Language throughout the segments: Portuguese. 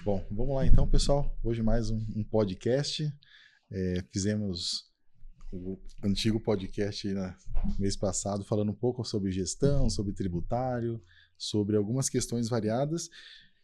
Bom, vamos lá então, pessoal. Hoje mais um podcast. Fizemos o antigo podcast aí no mês passado, falando um pouco sobre gestão, sobre tributário, sobre algumas questões variadas.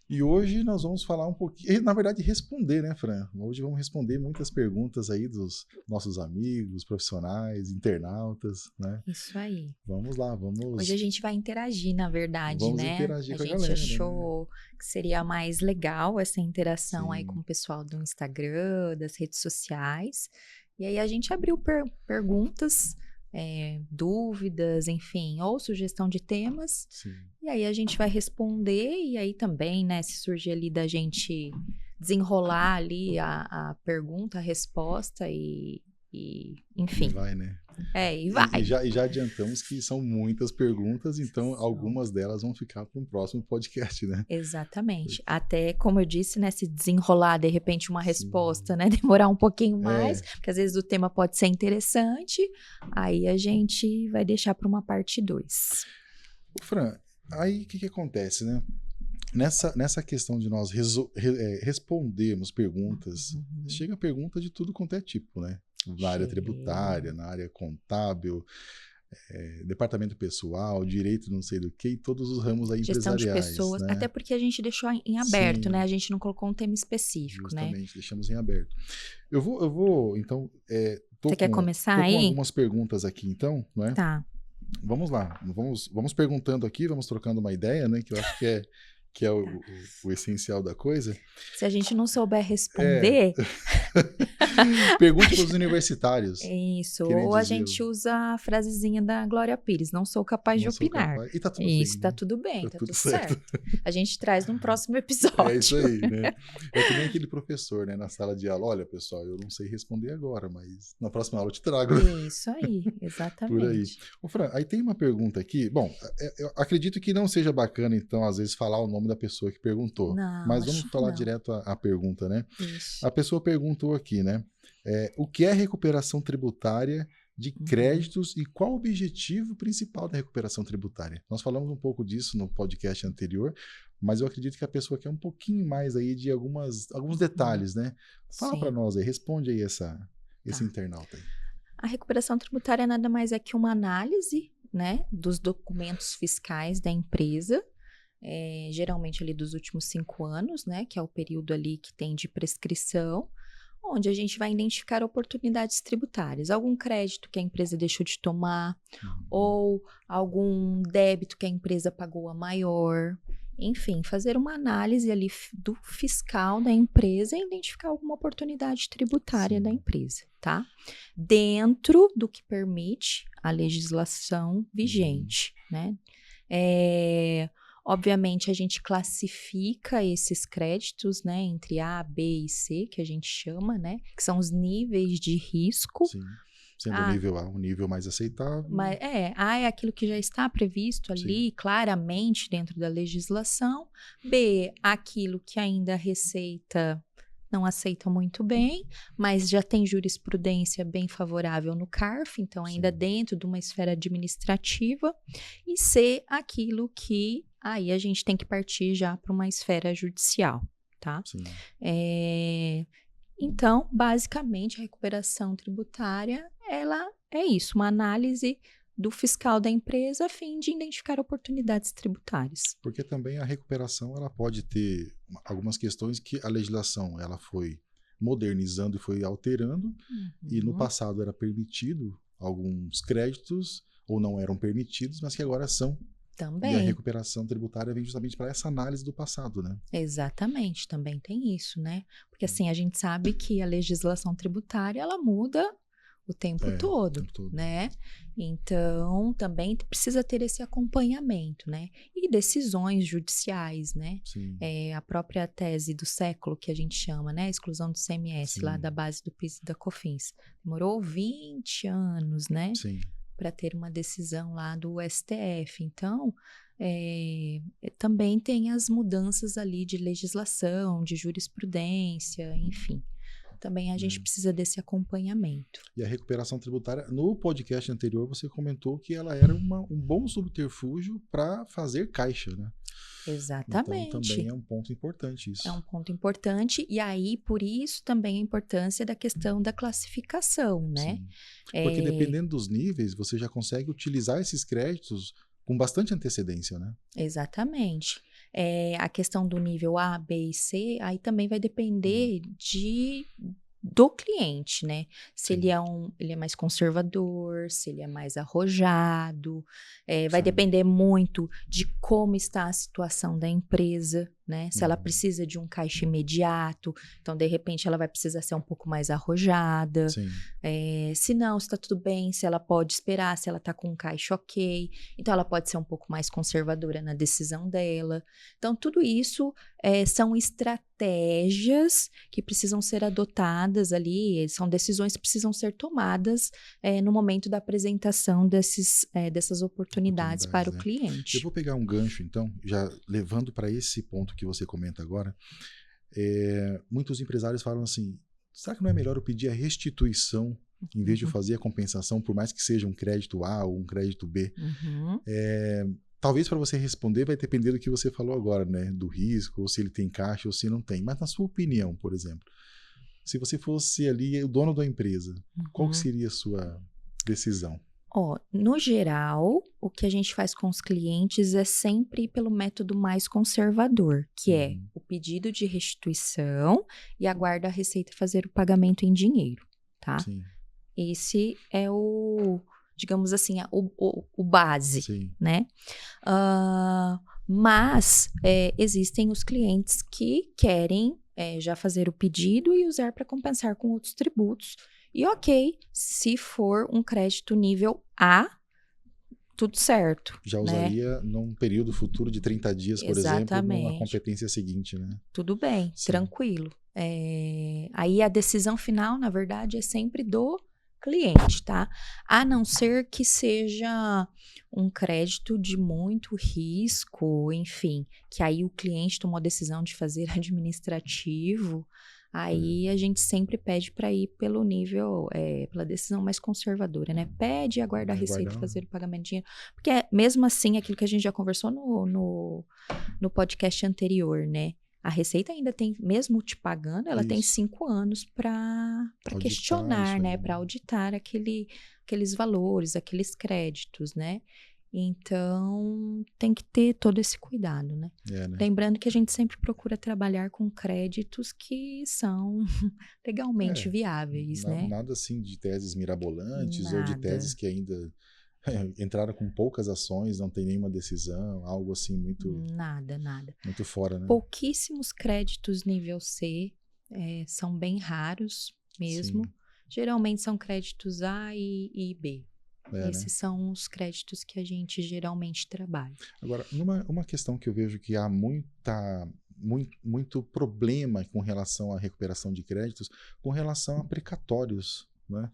E hoje nós vamos falar um pouquinho, na verdade responder, né, Fran? Hoje vamos responder muitas perguntas aí dos nossos amigos, profissionais, internautas, né? Isso aí. Vamos lá, Hoje a gente vai interagir, na verdade, vamos né? interagir A com a gente galera, achou que seria mais legal essa interação aí Sim. com o pessoal do Instagram, das redes sociais. E aí a gente abriu perguntas, dúvidas, enfim, ou sugestão de temas. Sim. E aí a gente vai responder, e aí também, né, se surgir ali da gente desenrolar ali a pergunta, a resposta e enfim. E vai, né? E vai. E já adiantamos que são muitas perguntas, então São. algumas delas vão ficar para um próximo podcast, né? Exatamente. Até, como eu disse, né, se desenrolar de repente uma Sim. resposta, né, demorar um pouquinho mais, porque às vezes o tema pode ser interessante, aí a gente vai deixar para uma parte 2. Fran, aí o que acontece, né? Nessa questão de nós respondermos perguntas, chega pergunta de tudo quanto é tipo, né? Na área tributária, na área contábil, departamento pessoal, direito não sei do que, e todos os ramos aí Gestão empresariais. de pessoas, né? até porque a gente deixou em aberto, Sim. né? A gente não colocou um tema específico, Justamente, né? deixamos em aberto. Eu vou então... Você quer começar tô aí? com algumas perguntas aqui, então, né? Tá. Vamos lá, vamos perguntando aqui, vamos trocando uma ideia, né? Que eu acho que é o essencial da coisa. Se a gente não souber responder... Pergunta para os universitários. Isso, ou a gente usa a frasezinha da Glória Pires, não sou capaz de opinar. E tá tudo Isso, bem, tá né? tudo bem, tá tudo certo. A gente traz num próximo episódio. É isso aí, né? É que nem aquele professor, né, na sala de aula. Olha, pessoal, eu não sei responder agora, mas na próxima aula eu te trago. Isso aí, exatamente. Por aí. Ô, Fran, aí tem uma pergunta aqui. Bom, eu acredito que não seja bacana, então, às vezes, falar o nome da pessoa que perguntou. Não, mas vamos falar não. direto à pergunta, né? Isso. A pessoa perguntou aqui, né? O que é recuperação tributária de créditos e qual o objetivo principal da recuperação tributária? Nós falamos um pouco disso no podcast anterior, mas eu acredito que a pessoa quer um pouquinho mais aí de alguns detalhes, né? Fala para nós aí, responde aí esse internauta aí. A recuperação tributária nada mais é que uma análise, né, dos documentos fiscais da empresa, geralmente ali dos últimos 5 anos, né, que é o período ali que tem de prescrição, onde a gente vai identificar oportunidades tributárias, algum crédito que a empresa deixou de tomar, ou algum débito que a empresa pagou a maior, enfim, fazer uma análise ali do fiscal da empresa e identificar alguma oportunidade tributária da empresa, tá? Dentro do que permite a legislação vigente, né? Obviamente, a gente classifica esses créditos, né, entre A, B e C, que a gente chama, né, que são os níveis de risco. Sim. Sendo o nível A, o nível mais aceitável. Mas, A é aquilo que já está previsto ali, claramente, dentro da legislação. B, aquilo que ainda a Receita não aceita muito bem, mas já tem jurisprudência bem favorável no CARF, então ainda dentro de uma esfera administrativa. E C, aquilo que aí a gente tem que partir já para uma esfera judicial, tá? Sim. Então, basicamente, a recuperação tributária, ela é isso, uma análise do fiscal da empresa a fim de identificar oportunidades tributárias. Porque também a recuperação ela pode ter algumas questões que a legislação ela foi modernizando e foi alterando, e no passado era permitido alguns créditos ou não eram permitidos, mas que agora são. Também. E a recuperação tributária vem justamente para essa análise do passado, né? Exatamente, também tem isso, né? Porque assim, a gente sabe que a legislação tributária, ela muda o tempo todo, né? Então, também precisa ter esse acompanhamento, né? E decisões judiciais, né? A própria tese do século, que a gente chama, né? A exclusão do CMS, lá da base do PIS e da COFINS. Demorou 20 anos, né? Para ter uma decisão lá do STF. Então, também tem as mudanças ali de legislação, de jurisprudência, enfim. Também a gente precisa desse acompanhamento. E a recuperação tributária, no podcast anterior, você comentou que ela era um bom subterfúgio para fazer caixa, né? Exatamente. Então, também é um ponto importante isso. É um ponto importante, e aí, por isso, também a importância da questão da classificação, né? Sim. Porque dependendo dos níveis, você já consegue utilizar esses créditos com bastante antecedência, né? Exatamente. A questão do nível A, B e C, aí também vai depender do cliente, né? Se ele é mais conservador, se ele é mais arrojado, vai depender muito de como está a situação da empresa, né? Se ela precisa de um caixa imediato, então de repente ela vai precisar ser um pouco mais arrojada. Sim. Se não, se está tudo bem, se ela pode esperar, se ela está com um caixa ok, então ela pode ser um pouco mais conservadora na decisão dela. Então tudo isso são estratégias que precisam ser adotadas ali, são decisões que precisam ser tomadas no momento da apresentação dessas oportunidades para o cliente. Eu vou pegar um gancho, então, já levando para esse ponto que você comenta agora. Muitos empresários falam assim, será que não é melhor eu pedir a restituição em vez de eu fazer a compensação, por mais que seja um crédito A ou um crédito B? Talvez para você responder vai depender do que você falou agora, né? Do risco, ou se ele tem caixa ou se não tem. Mas na sua opinião, por exemplo, se você fosse ali o dono da empresa, qual que seria a sua decisão? No geral, o que a gente faz com os clientes é sempre ir pelo método mais conservador, que é o pedido de restituição e aguarda a Receita fazer o pagamento em dinheiro, tá? Sim. Esse é digamos assim, o base, Sim. né? Mas existem os clientes que querem já fazer o pedido e usar para compensar com outros tributos. E ok, se for um crédito nível A, tudo certo. Já usaria num período futuro de 30 dias, por exemplo, numa competência seguinte, né? Tudo bem, tranquilo. Aí a decisão final, na verdade, é sempre do cliente, tá? A não ser que seja um crédito de muito risco, enfim, que aí o cliente tomou a decisão de fazer administrativo, aí a gente sempre pede para ir pelo nível, pela decisão mais conservadora, né? Pede e aguarda a Receita fazer o pagamento de dinheiro. Porque mesmo assim, aquilo que a gente já conversou no podcast anterior, né? A Receita ainda tem, mesmo te pagando, ela tem 5 anos para questionar, né? Para auditar aqueles valores, aqueles créditos, né? Então, tem que ter todo esse cuidado, né? Né? Lembrando que a gente sempre procura trabalhar com créditos que são legalmente viáveis, né? Nada assim de teses mirabolantes ou de teses que ainda entraram com poucas ações, não tem nenhuma decisão, algo assim muito... Nada. Muito fora, né? Pouquíssimos créditos nível C, são bem raros mesmo. Sim. Geralmente são créditos A e B. Esses né? são os créditos que a gente geralmente trabalha. Agora, uma questão que eu vejo que há muito problema com relação à recuperação de créditos, com relação a precatórios, né?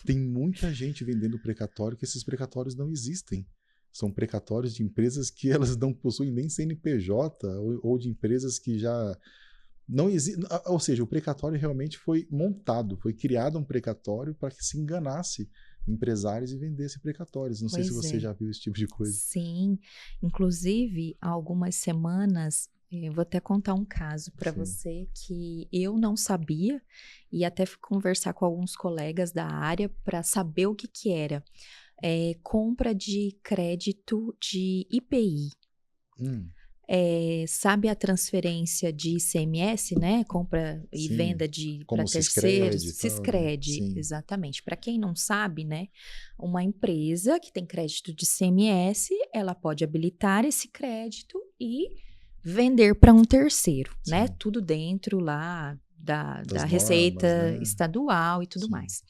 Tem muita gente vendendo precatório que esses precatórios não existem. São precatórios de empresas que elas não possuem nem CNPJ ou de empresas que já não existem. Ou seja, o precatório realmente foi montado, foi criado um precatório para que se enganasse empresários e vendesse precatórios. Não sei se você já viu esse tipo de coisa. Sim, inclusive há algumas semanas, eu vou até contar um caso para você que eu não sabia e até fui conversar com alguns colegas da área para saber o que era. Compra de crédito de IPI. Sabe a transferência de ICMS, né? Compra e venda para terceiros. Siscred, né? Exatamente. Para quem não sabe, né? Uma empresa que tem crédito de ICMS, ela pode habilitar esse crédito e vender para um terceiro, né? Tudo dentro lá da Receita normas, né? Estadual e tudo mais.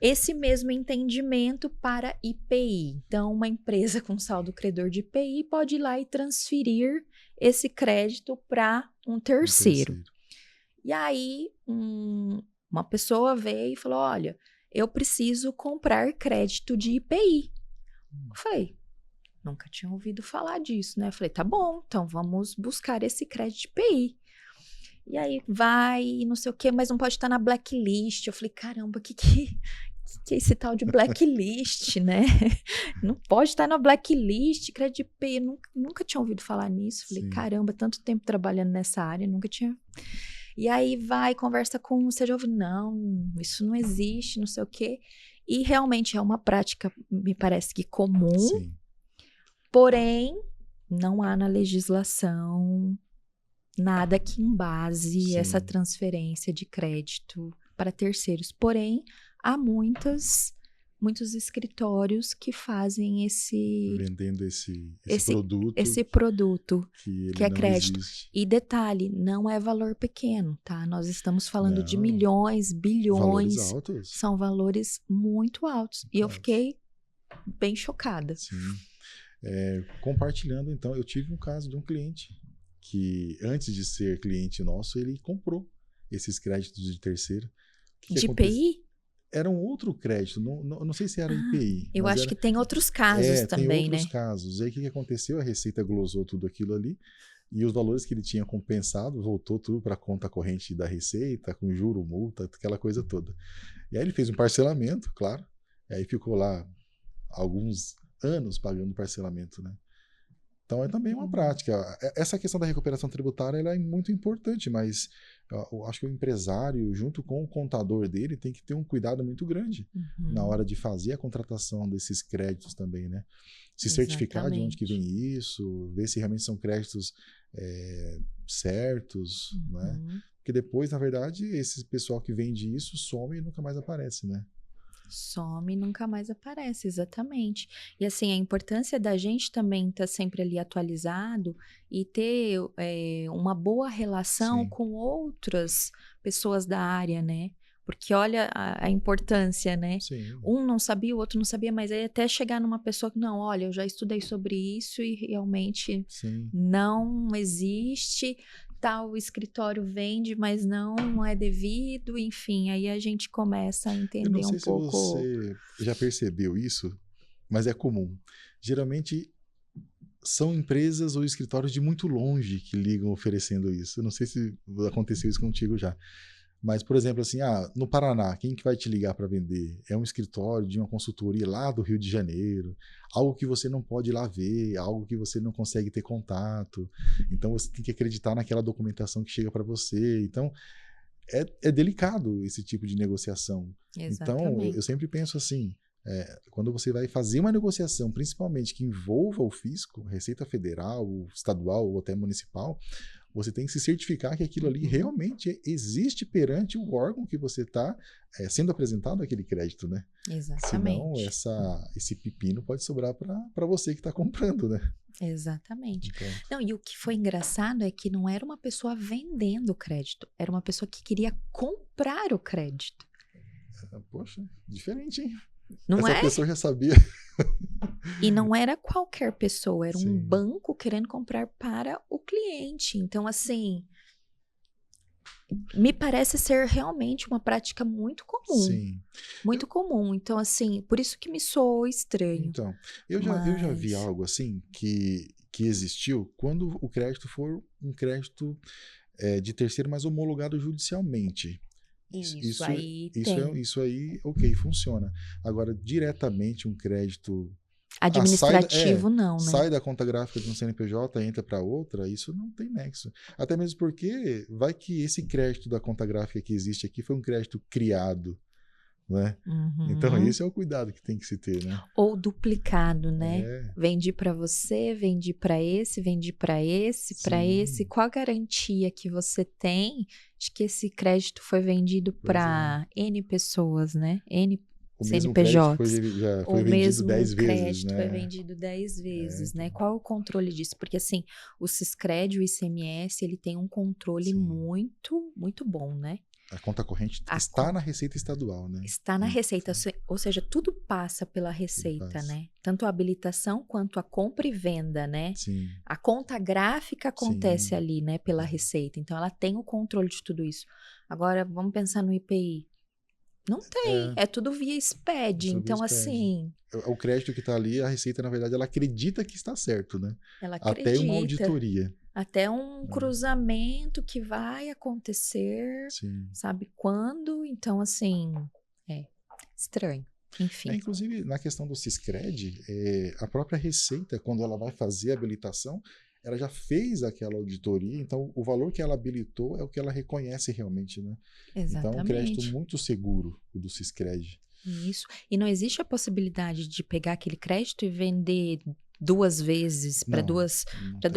Esse mesmo entendimento para IPI. Então, uma empresa com saldo credor de IPI pode ir lá e transferir esse crédito para um terceiro. E aí, uma pessoa veio e falou, olha, eu preciso comprar crédito de IPI. Eu falei, nunca tinha ouvido falar disso, né? Eu falei, tá bom, então vamos buscar esse crédito de IPI. E aí vai, não sei o quê, mas não pode estar na blacklist. Eu falei, caramba, que que é esse tal de blacklist, né? Não pode estar na blacklist, crédito de IPI. Nunca tinha ouvido falar nisso. Falei, Sim. caramba, tanto tempo trabalhando nessa área, nunca tinha. E aí vai, conversa com você já ouviu, não, isso não existe, não sei o quê. E realmente é uma prática, me parece que comum, Sim. porém, não há na legislação nada que embase essa Sim. transferência de crédito para terceiros. Porém, há muitos escritórios que fazem Vendendo esse produto produto, que que ele é não crédito. existe. E detalhe, não é valor pequeno, tá? Nós estamos falando de Não. milhões, Valores bilhões. altos. São valores muito altos. E eu Altos. fiquei bem chocada. Sim. Compartilhando, então, eu tive um caso de um cliente que, antes de ser cliente nosso, ele comprou esses créditos de terceiro. O que De acontece? IPI? Era um outro crédito, não sei se era IPI. Eu mas acho era, que tem outros casos tem também, outros né? casos. E aí o que aconteceu? A Receita glosou tudo aquilo ali e os valores que ele tinha compensado voltou tudo para a conta corrente da Receita, com juro, multa, aquela coisa toda. E aí ele fez um parcelamento, claro, e aí ficou lá alguns anos pagando parcelamento, né? Então é também uma prática. Essa questão da recuperação tributária ela é muito importante, mas eu acho que o empresário, junto com o contador dele, tem que ter um cuidado muito grande na hora de fazer a contratação desses créditos também, né? Se certificar de onde que vem isso, ver se realmente são créditos certos, né? Porque depois, na verdade, esse pessoal que vende isso some e nunca mais aparece, né? Some e nunca mais aparece, exatamente. E assim, a importância da gente também estar sempre ali atualizado e ter uma boa relação Sim. com outras pessoas da área, né? Porque olha a importância, né? Sim. Um não sabia, o outro não sabia, mas aí até chegar numa pessoa que, não, olha, eu já estudei sobre isso e realmente Sim. não existe. Tal escritório vende, mas não é devido, enfim, aí a gente começa a Eu não entender um sei se pouco. você já percebeu isso, mas é comum. Geralmente são empresas ou escritórios de muito longe que ligam oferecendo isso. Eu não sei se aconteceu isso contigo já. Mas, por exemplo, assim, no Paraná, quem que vai te ligar para vender? É um escritório de uma consultoria lá do Rio de Janeiro, algo que você não pode ir lá ver, algo que você não consegue ter contato. Então, você tem que acreditar naquela documentação que chega para você. Então, é delicado esse tipo de negociação. Então, eu Exatamente. sempre penso assim, quando você vai fazer uma negociação, principalmente que envolva o fisco, Receita Federal, estadual ou até municipal, você tem que se certificar que aquilo ali realmente existe perante o órgão que você está sendo apresentado aquele crédito, né? Exatamente. Senão, esse pepino pode sobrar para você que está comprando, né? Exatamente. Então, Não, e o que foi engraçado é que não era uma pessoa vendendo o crédito, era uma pessoa que queria comprar o crédito. poxa, diferente, hein? Não Essa é? pessoa já sabia. E não era qualquer pessoa, era um Sim. banco querendo comprar para o cliente. Então, assim, me parece ser realmente uma prática muito comum. Sim. Muito comum. Então, assim, por isso que me soou estranho. Então, eu já vi algo assim que existiu quando o crédito for um crédito de terceiro, mas homologado judicialmente. Isso aí tem. Isso aí, ok, funciona. Agora, diretamente um crédito Administrativo, não, né? sai da conta gráfica de um CNPJ e entra para outra, isso não tem nexo. Até mesmo porque vai que esse crédito da conta gráfica que existe aqui foi um crédito criado, né? Então, esse é o cuidado que tem que se ter, né? Ou duplicado, né? Vendi para você, vendi para esse, vendi para esse, para esse. Qual a garantia que você tem de que esse crédito foi vendido para N pessoas, né? N o mesmo CNPJs. crédito já foi O vendido mesmo 10 vezes, crédito né? foi vendido 10 vezes, né? Qual é o controle disso? Porque, assim, o Siscred, o ICMS, ele tem um controle muito, muito bom, né? A conta corrente está na Receita Estadual, né? Está na Receita, ou seja, tudo passa pela Receita, né? Tanto a habilitação quanto a compra e venda, né? Sim. A conta gráfica acontece ali, né? Pela Receita. Então, ela tem o controle de tudo isso. Agora, vamos pensar no IPI. Não tem, é tudo via SPED. Então, assim... O crédito que está ali, a Receita, na verdade, ela acredita que está certo, né? Ela acredita. Até uma auditoria. Até um cruzamento que vai acontecer, sabe quando? Então, assim, estranho. Enfim. Inclusive, na questão do Siscred, a própria Receita, quando ela vai fazer a habilitação, ela já fez aquela auditoria, então o valor que ela habilitou é o que ela reconhece realmente, né? Exatamente. Então é um crédito muito seguro, o do Siscred. Isso. E não existe a possibilidade de pegar aquele crédito e vender 2 vezes para dois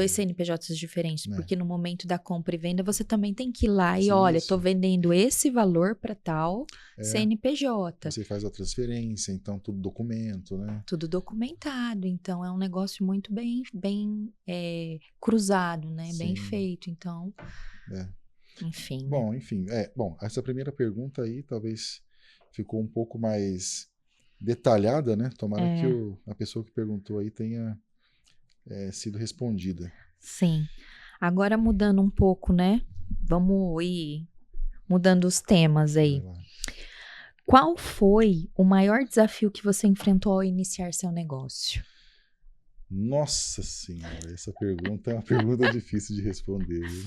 CNPJs diferentes, porque no momento da compra e venda você também tem que ir lá e olha, estou vendendo esse valor para tal CNPJ. Você faz a transferência, então tudo documento, né? Tudo documentado, então é um negócio muito bem cruzado, né? Sim. Bem feito, então. Enfim. Bom, enfim, essa primeira pergunta aí talvez ficou um pouco mais detalhada, né? Tomara que a pessoa que perguntou aí tenha sido respondida. Sim. Agora mudando um pouco, né? Vamos ir mudando os temas aí. Qual foi o maior desafio que você enfrentou ao iniciar seu negócio? Nossa Senhora, essa pergunta é uma pergunta difícil de responder, viu?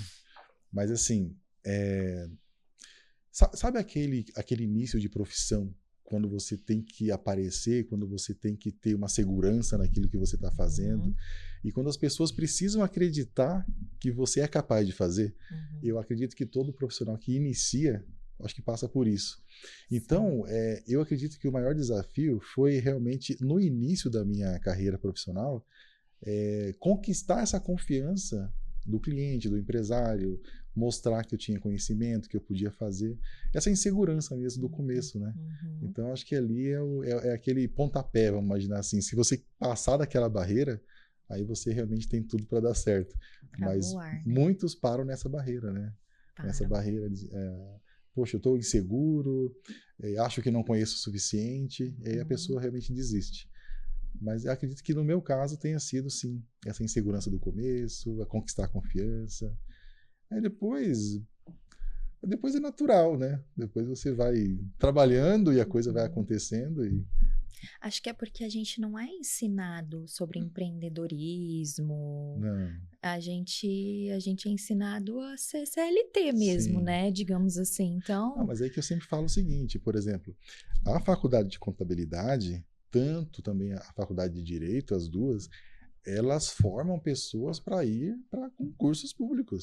Mas assim, sabe aquele início de profissão, quando você tem que aparecer, quando você tem que ter uma segurança naquilo que você está fazendo, e quando as pessoas precisam acreditar que você é capaz de fazer? Eu acredito que todo profissional que inicia, acho que passa por isso. Então, eu acredito que o maior desafio foi realmente, no início da minha carreira profissional, conquistar essa confiança do cliente, do empresário, mostrar que eu tinha conhecimento, que eu podia fazer. Essa insegurança mesmo do começo, né? Então, acho que ali é aquele pontapé, vamos imaginar assim. Se você passar daquela barreira, aí você realmente tem tudo para dar certo. Mas voar, né? muitos param nessa barreira, né? Nessa barreira de... poxa, eu estou inseguro, acho que não conheço o suficiente, e aí a pessoa realmente desiste. Mas eu acredito que no meu caso tenha sido, sim, essa insegurança do começo, a conquistar a confiança. Aí depois é natural, né? Depois você vai trabalhando e a coisa vai acontecendo. Acho que é porque a gente não é ensinado sobre empreendedorismo. Não. A gente é ensinado a ser CLT mesmo, Sim. né? Digamos assim. Então. Mas aí que eu sempre falo o seguinte, por exemplo, a faculdade de contabilidade, tanto também a faculdade de direito, as duas, elas formam pessoas para ir para concursos públicos.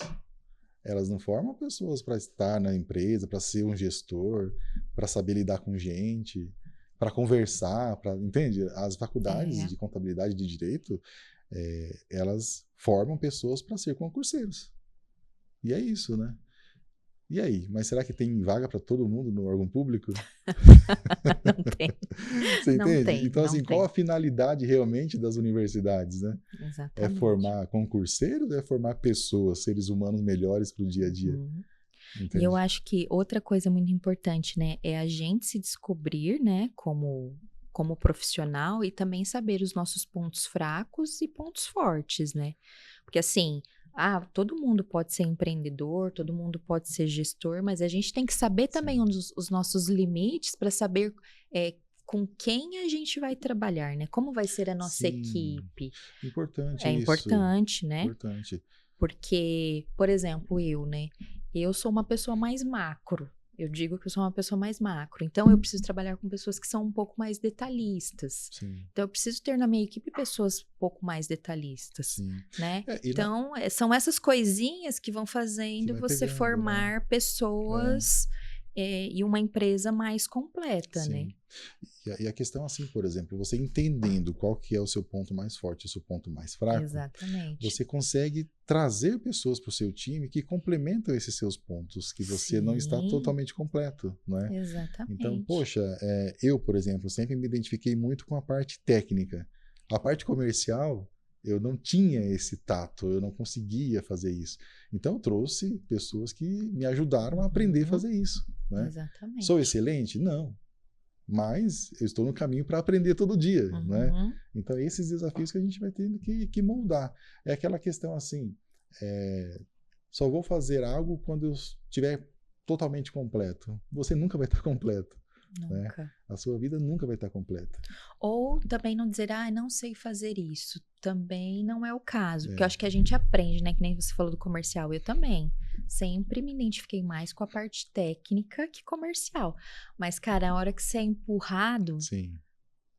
Elas não formam pessoas para estar na empresa, para ser um gestor, para saber lidar com gente, para conversar, entende? As faculdades de contabilidade e de direito, elas formam pessoas para ser concurseiros. E é isso, né? E aí? Mas será que tem vaga para todo mundo no órgão público? Não tem. Você entende? Não tem, então, assim, não qual tem. a finalidade realmente das universidades, né? Exatamente. É formar concurseiros, é formar pessoas, seres humanos melhores para o dia a dia. E eu acho que outra coisa muito importante, né, é a gente se descobrir, né, como profissional e também saber os nossos pontos fracos e pontos fortes, né? Porque assim, todo mundo pode ser empreendedor, todo mundo pode ser gestor, mas a gente tem que saber também os nossos limites para saber com quem a gente vai trabalhar, né? Como vai ser a nossa equipe. Importante É isso. importante, né? Importante. Porque, por exemplo, eu sou uma pessoa mais macro. Eu digo que eu sou uma pessoa mais macro. Então, eu preciso trabalhar com pessoas que são um pouco mais detalhistas. Sim. Então, eu preciso ter na minha equipe pessoas um pouco mais detalhistas. Sim. Né? Então, são essas coisinhas que vão fazendo vai você pegando, formar pessoas e uma empresa mais completa, Sim. né? E a questão, assim, por exemplo, você entendendo qual que é o seu ponto mais forte e o seu ponto mais fraco, Exatamente. você consegue trazer pessoas para o seu time que complementam esses seus pontos, que você não está totalmente completo, não é? Exatamente. Então, poxa, eu, por exemplo, sempre me identifiquei muito com a parte técnica. A parte comercial, eu não tinha esse tato, eu não conseguia fazer isso. Então, eu trouxe pessoas que me ajudaram a aprender a fazer isso, né? Exatamente. Sou excelente? Não. Mas eu estou no caminho para aprender todo dia, né? Então, esses desafios que a gente vai tendo que moldar. É aquela questão assim, só vou fazer algo quando eu estiver totalmente completo. Você nunca vai estar completo. né? Nunca. A sua vida nunca vai estar completa. Ou também não dizer, não sei fazer isso. Também não é o caso. Porque É. eu acho que a gente aprende, né? Que nem você falou do comercial. Eu também. Sempre me identifiquei mais com a parte técnica que comercial. Mas, cara, a hora que você é empurrado, Sim,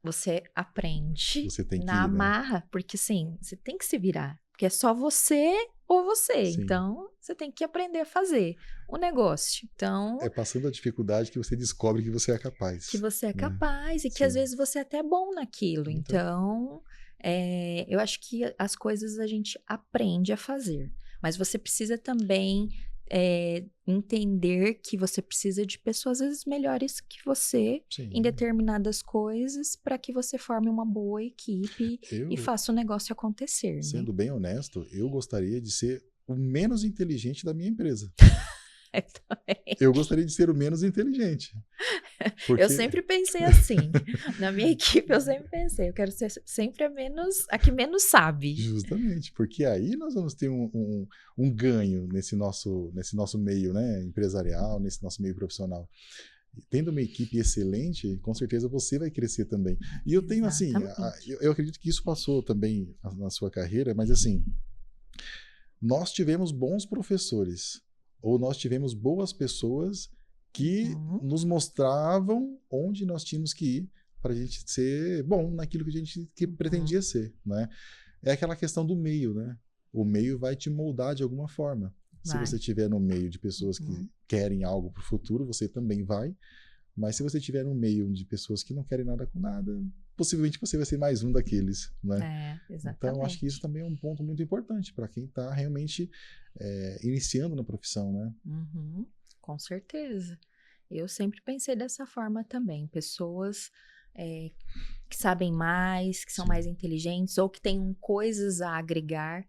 você aprende você tem que na ir, né? amarra. Porque, assim, você tem que se virar. Porque é só você ou você. Sim. Então, você tem que aprender a fazer o negócio. Então, É passando a dificuldade que você descobre que você é capaz. que você é né? capaz e que Sim. às vezes você é até bom naquilo. Então. Então, eu acho que as coisas a gente aprende a fazer. Mas você precisa também entender que você precisa de pessoas, às vezes, melhores que você Sim. em determinadas coisas para que você forme uma boa equipe e Eu, faça o negócio acontecer, sendo né? bem honesto, eu gostaria de ser o menos inteligente da minha empresa. Eu gostaria de ser o menos inteligente. Eu Porque sempre pensei assim. Na minha equipe, eu sempre pensei. Eu quero ser sempre a que menos sabe. Justamente, porque aí nós vamos ter um ganho nesse nosso meio, né, empresarial, nesse nosso meio profissional. E tendo uma equipe excelente, com certeza você vai crescer também. E eu tenho, assim, Exatamente. eu acredito que isso passou também na sua carreira, mas assim, nós tivemos bons professores, ou nós tivemos boas pessoas que nos mostravam onde nós tínhamos que ir para a gente ser bom naquilo que a gente pretendia ser, né? É aquela questão do meio, né? O meio vai te moldar de alguma forma. Se Vai. você estiver no meio de pessoas que querem algo para o futuro, você também vai. Mas se você estiver no meio de pessoas que não querem nada com nada, possivelmente você vai ser mais um daqueles, né? Exatamente. Então, acho que isso também é um ponto muito importante para quem está realmente iniciando na profissão, né? Com certeza. Eu sempre pensei dessa forma também. Pessoas que sabem mais, que são Sim. mais inteligentes ou que têm coisas a agregar.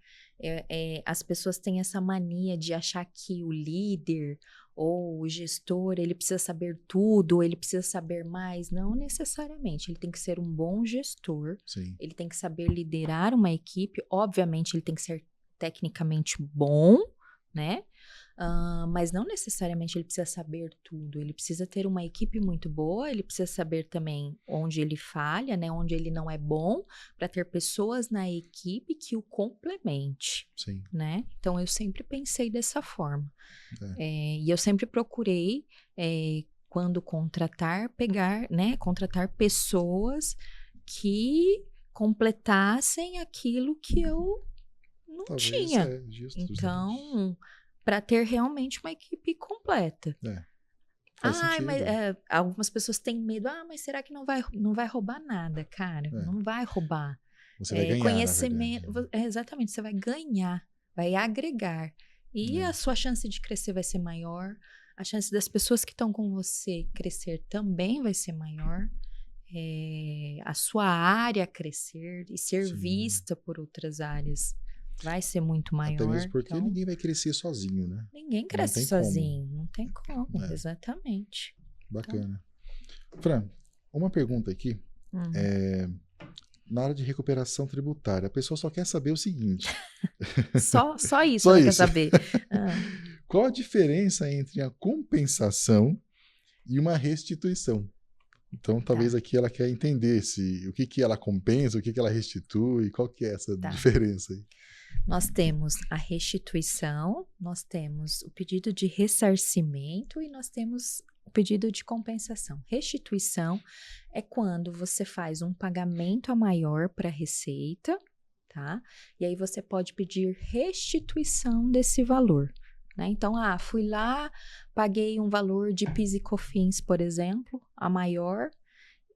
As pessoas têm essa mania de achar que o líder ou o gestor, ele precisa saber tudo, ele precisa saber mais. Não necessariamente. Ele tem que ser um bom gestor. Sim. Ele tem que saber liderar uma equipe. Obviamente, ele tem que ser tecnicamente bom, né? Mas não necessariamente ele precisa saber tudo. Ele precisa ter uma equipe muito boa, ele precisa saber também onde ele falha, né? Onde ele não é bom, para ter pessoas na equipe que o complemente, Sim. né? Então, eu sempre pensei dessa forma. E eu sempre procurei, quando contratar, contratar pessoas que completassem aquilo que eu não Talvez tinha. justo. Então, para ter realmente uma equipe completa. Faz sentido. Mas algumas pessoas têm medo. Mas será que não vai roubar nada, cara? Não vai roubar. Você vai ganhar, conhecimento, na verdade. exatamente, você vai ganhar, vai agregar. E a sua chance de crescer vai ser maior. A chance das pessoas que estão com você crescer também vai ser maior. A sua área crescer e ser vista por outras áreas vai ser muito maior. Até mesmo porque ninguém vai crescer sozinho, né? Ninguém cresce sozinho, não tem como, exatamente. Bacana. Então... Fran, uma pergunta aqui. Na área de recuperação tributária, a pessoa só quer saber o seguinte. Só isso ela quer saber. Qual a diferença entre a compensação e uma restituição? Então, talvez aqui ela quer entender o que ela compensa, o que ela restitui, qual que é essa diferença aí? Nós temos a restituição, nós temos o pedido de ressarcimento e nós temos o pedido de compensação. Restituição é quando você faz um pagamento a maior para a Receita, tá? E aí você pode pedir restituição desse valor, né? Então, fui lá, paguei um valor de PIS e COFINS, por exemplo, a maior,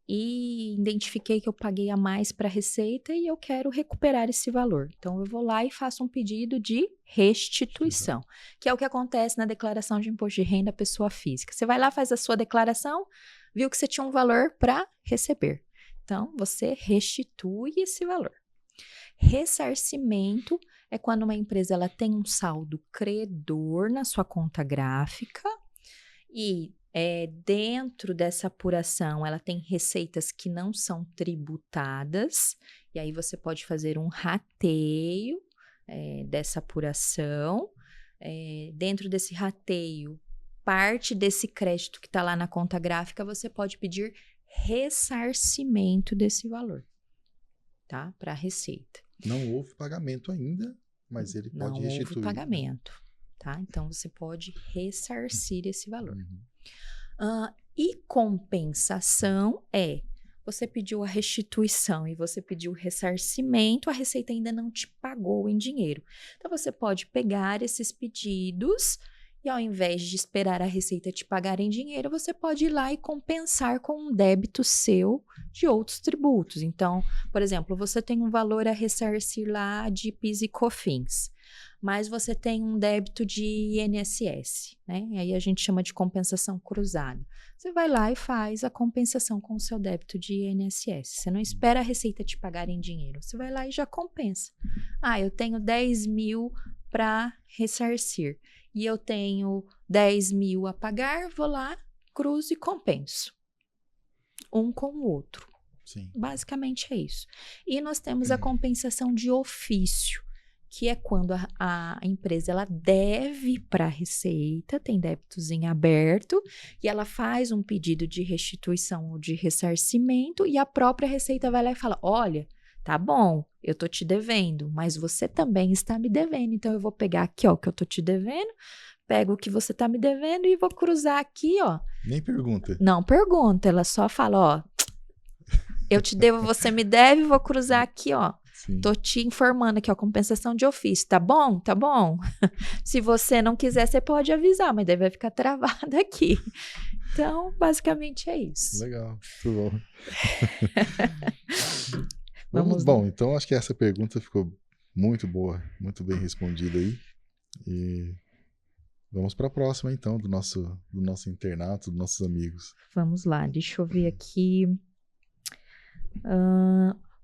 e identifiquei que eu paguei a mais para a Receita e eu quero recuperar esse valor. Então, eu vou lá e faço um pedido de restituição, que é o que acontece na declaração de imposto de renda pessoa física. Você vai lá, faz a sua declaração, viu que você tinha um valor para receber. Então, você restitui esse valor. Ressarcimento é quando uma empresa ela tem um saldo credor na sua conta gráfica e dentro dessa apuração, ela tem receitas que não são tributadas, e aí você pode fazer um rateio dessa apuração. Dentro desse rateio, parte desse crédito que está lá na conta gráfica, você pode pedir ressarcimento desse valor, tá? Para a Receita. Não houve pagamento ainda, mas ele pode Não restituir. houve pagamento, tá? Então, você pode ressarcir esse valor. E compensação você pediu a restituição e você pediu o ressarcimento, a Receita ainda não te pagou em dinheiro. Então, você pode pegar esses pedidos e, ao invés de esperar a Receita te pagar em dinheiro, você pode ir lá e compensar com um débito seu de outros tributos. Então, por exemplo, você tem um valor a ressarcir lá de PIS e COFINS, mas você tem um débito de INSS, né? E aí a gente chama de compensação cruzada. Você vai lá e faz a compensação com o seu débito de INSS. Você não espera a Receita te pagar em dinheiro. Você vai lá e já compensa. Eu tenho 10 mil para ressarcir e eu tenho 10 mil a pagar, vou lá, cruzo e compenso. Um com o outro. Sim. Basicamente é isso. E nós temos a compensação de ofício, que é quando a empresa ela deve para a Receita, tem débitos em aberto, e ela faz um pedido de restituição ou de ressarcimento, e a própria Receita vai lá e fala, olha, tá bom, eu tô te devendo, mas você também está me devendo, então eu vou pegar aqui, ó, o que eu tô te devendo, pego o que você tá me devendo e vou cruzar aqui, ó. Nem pergunta. Não pergunta, ela só fala, ó, eu te devo, você me deve, vou cruzar aqui, ó. Sim. Tô te informando aqui, ó, compensação de ofício, tá bom? Tá bom? Se você não quiser, você pode avisar, mas daí vai ficar travado aqui. Então, basicamente é isso. Legal, muito bom. Bom, então acho que essa pergunta ficou muito boa, muito bem respondida aí. E vamos para a próxima, então, do nosso internato, dos nossos amigos. Vamos lá, deixa eu ver aqui.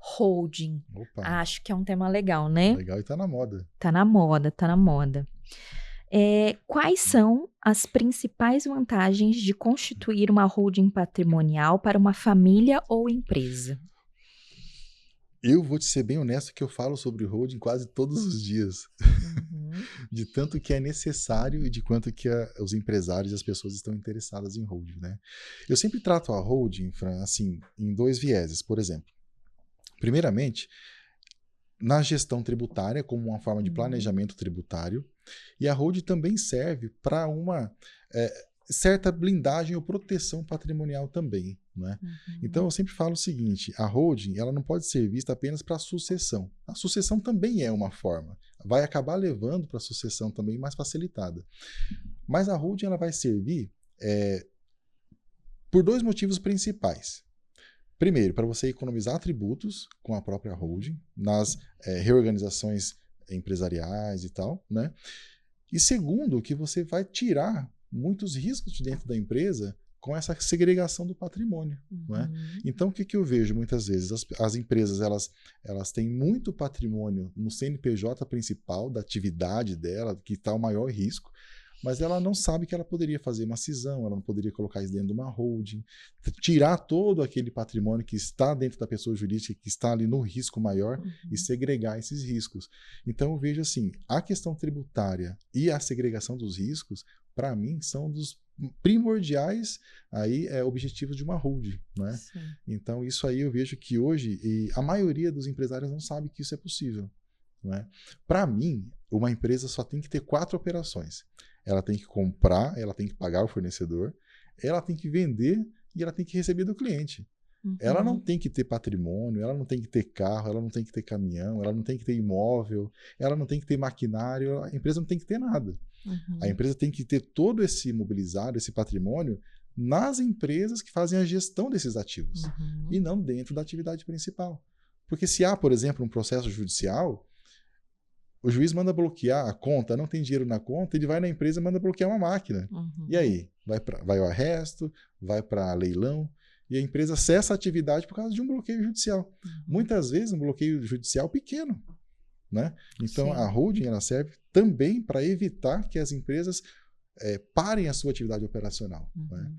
Holding. Opa. Acho que é um tema legal, né? Legal e tá na moda. Tá na moda, tá na moda. Quais são as principais vantagens de constituir uma holding patrimonial para uma família ou empresa? Eu vou te ser bem honesto que eu falo sobre holding quase todos os dias. De tanto que é necessário e de quanto que os empresários e as pessoas estão interessadas em holding, né? Eu sempre trato a holding, Fran, assim, em dois vieses. Por exemplo, primeiramente, na gestão tributária, como uma forma de planejamento tributário, e a holding também serve para uma certa blindagem ou proteção patrimonial também, né? Então, eu sempre falo o seguinte, a holding ela não pode ser vista apenas para a sucessão. A sucessão também é uma forma, vai acabar levando para a sucessão também mais facilitada. Mas a holding ela vai servir por dois motivos principais. Primeiro, para você economizar tributos com a própria holding, nas reorganizações empresariais e tal, né? E segundo, que você vai tirar muitos riscos de dentro da empresa com essa segregação do patrimônio, né? Então, o que eu vejo muitas vezes? As empresas, elas têm muito patrimônio no CNPJ principal da atividade dela, que está o maior risco, mas ela não sabe que ela poderia fazer uma cisão, ela não poderia colocar isso dentro de uma holding, tirar todo aquele patrimônio que está dentro da pessoa jurídica, que está ali no risco maior, e segregar esses riscos. Então, eu vejo assim, a questão tributária e a segregação dos riscos, para mim, são dos primordiais objetivos de uma holding, né? Sim. Então, isso aí eu vejo que hoje, a maioria dos empresários não sabe que isso é possível, né? Para mim, uma empresa só tem que ter 4 operações. Ela tem que comprar, ela tem que pagar o fornecedor, ela tem que vender e ela tem que receber do cliente. Ela não tem que ter patrimônio, ela não tem que ter carro, ela não tem que ter caminhão, ela não tem que ter imóvel, ela não tem que ter maquinário, a empresa não tem que ter nada. A empresa tem que ter todo esse imobilizado, esse patrimônio, nas empresas que fazem a gestão desses ativos e não dentro da atividade principal. Porque se há, por exemplo, um processo judicial, o juiz manda bloquear a conta, não tem dinheiro na conta, ele vai na empresa e manda bloquear uma máquina. E aí? Vai ao arresto, vai para leilão, e a empresa cessa a atividade por causa de um bloqueio judicial. Muitas vezes um bloqueio judicial pequeno, né? Então, sim, a holding ela serve também para evitar que as empresas parem a sua atividade operacional, né?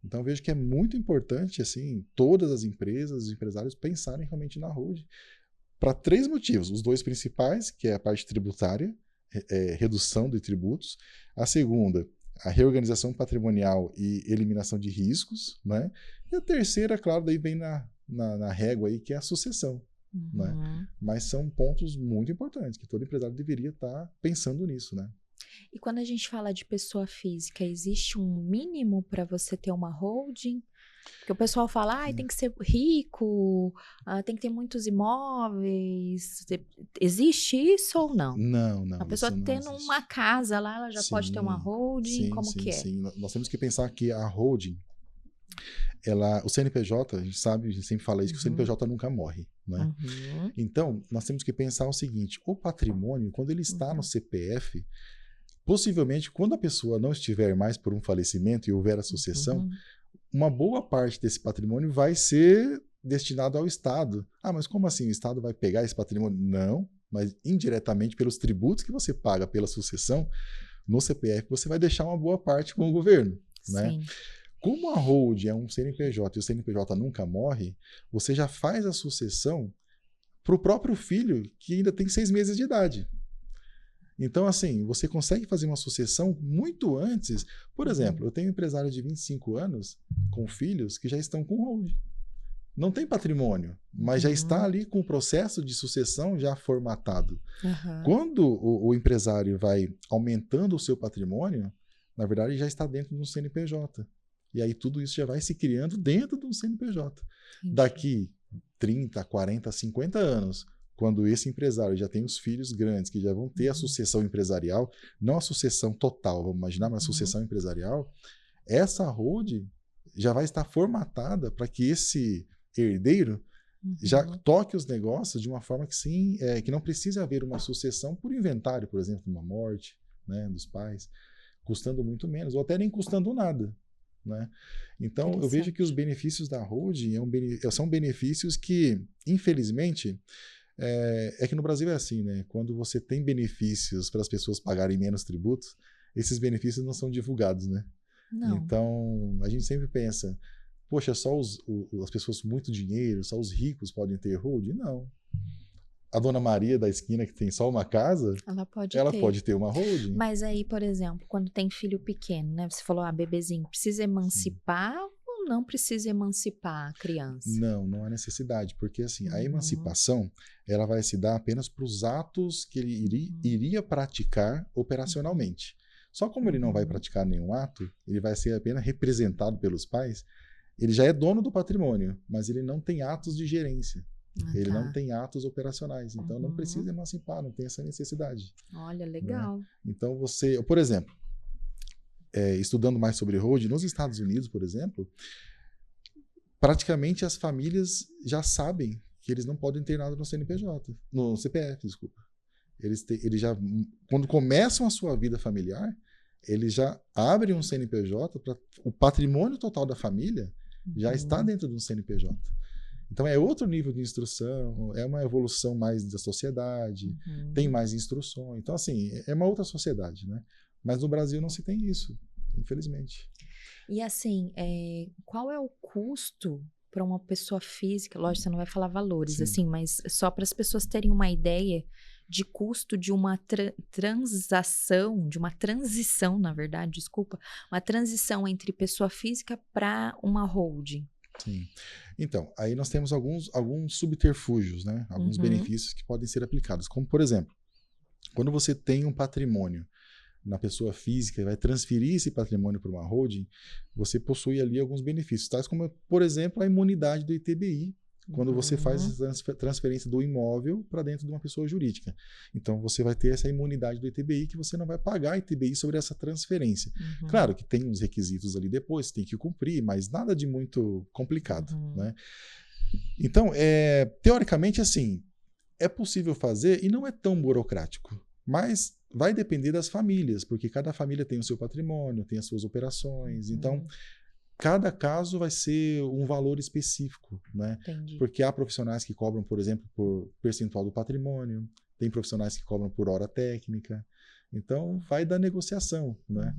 Então, eu vejo que é muito importante, assim, todas as empresas, os empresários pensarem realmente na holding para 3 motivos. Os 2 principais, que é a parte tributária, redução de tributos. A segunda, a reorganização patrimonial e eliminação de riscos, né? E a terceira, claro, daí vem na régua aí, que é a sucessão, né? Mas são pontos muito importantes, que todo empresário deveria estar pensando nisso, né? E quando a gente fala de pessoa física, existe um mínimo para você ter uma holding? Porque o pessoal fala, tem que ser rico, tem que ter muitos imóveis. Existe isso ou não? Não, não. A pessoa tendo uma casa lá, ela já pode ter uma holding? Como que é? Sim. Nós temos que pensar que a holding, o CNPJ, a gente sempre fala isso, que o CNPJ nunca morre, né? Então, nós temos que pensar o seguinte, o patrimônio, quando ele está no CPF, possivelmente, quando a pessoa não estiver mais por um falecimento e houver a sucessão, uma boa parte desse patrimônio vai ser destinado ao Estado. Mas como assim? O Estado vai pegar esse patrimônio? Não, mas indiretamente pelos tributos que você paga pela sucessão, no CPF você vai deixar uma boa parte com o governo, né? Como a holding é um CNPJ e o CNPJ nunca morre, você já faz a sucessão para o próprio filho que ainda tem 6 meses de idade. Então, assim, você consegue fazer uma sucessão muito antes. Por exemplo, eu tenho um empresário de 25 anos com filhos que já estão com holding. Não tem patrimônio, mas já está ali com o processo de sucessão já formatado. Quando o empresário vai aumentando o seu patrimônio, na verdade, já está dentro de um CNPJ. E aí tudo isso já vai se criando dentro de um CNPJ. Daqui 30, 40, 50 anos, quando esse empresário já tem os filhos grandes, que já vão ter a sucessão empresarial, não a sucessão total, vamos imaginar, mas a sucessão empresarial, essa holding já vai estar formatada para que esse herdeiro já toque os negócios de uma forma que sim, que não precisa haver uma sucessão por inventário, por exemplo, uma morte, né, dos pais, custando muito menos, ou até nem custando nada, né? Então, eu vejo que os benefícios da holding são benefícios que, infelizmente, é que no Brasil é assim, né? Quando você tem benefícios para as pessoas pagarem menos tributos, esses benefícios não são divulgados, né? Não. Então, a gente sempre pensa, poxa, só as pessoas com muito dinheiro, só os ricos podem ter holding? Não. A dona Maria da esquina, que tem só uma casa, ela pode ter uma holding. Mas aí, por exemplo, quando tem filho pequeno, né? Você falou, bebezinho, precisa emancipar ou não precisa emancipar a criança? Não há necessidade, porque assim, a emancipação, ela vai se dar apenas para os atos que ele iria praticar operacionalmente. Só como ele não vai praticar nenhum ato, ele vai ser apenas representado pelos pais, ele já é dono do patrimônio, mas ele não tem atos de gerência. Ele não tem atos operacionais, então não precisa emancipar, não tem essa necessidade. Olha, legal. Né? Então você, por exemplo, estudando mais sobre holding, nos Estados Unidos, por exemplo, praticamente as famílias já sabem que eles não podem ter nada no CNPJ, no CPF, desculpa. Eles já, quando começam a sua vida familiar, eles já abrem um CNPJ para o patrimônio total da família já está dentro de um CNPJ. Então é outro nível de instrução, é uma evolução mais da sociedade, tem mais instruções. Então, assim, é uma outra sociedade, né? Mas no Brasil não se tem isso, infelizmente. E assim, qual é o custo para uma pessoa física? Lógico, você não vai falar valores, assim, mas só para as pessoas terem uma ideia de custo de uma transição, na verdade, desculpa, uma transição entre pessoa física para uma holding. Sim. Então, aí nós temos alguns subterfúgios, né? Alguns benefícios que podem ser aplicados. Como, por exemplo, quando você tem um patrimônio na pessoa física e vai transferir esse patrimônio para uma holding, você possui ali alguns benefícios, tais como, por exemplo, a imunidade do ITBI, quando você faz a transferência do imóvel para dentro de uma pessoa jurídica. Então, você vai ter essa imunidade do ITBI, que você não vai pagar ITBI sobre essa transferência. Claro que tem uns requisitos ali depois, você tem que cumprir, mas nada de muito complicado, né? Então, teoricamente, assim, é possível fazer e não é tão burocrático, mas vai depender das famílias, porque cada família tem o seu patrimônio, tem as suas operações, então cada caso vai ser um valor específico, né? Entendi. Porque há profissionais que cobram, por exemplo, por percentual do patrimônio, tem profissionais que cobram por hora técnica, então vai da negociação, né?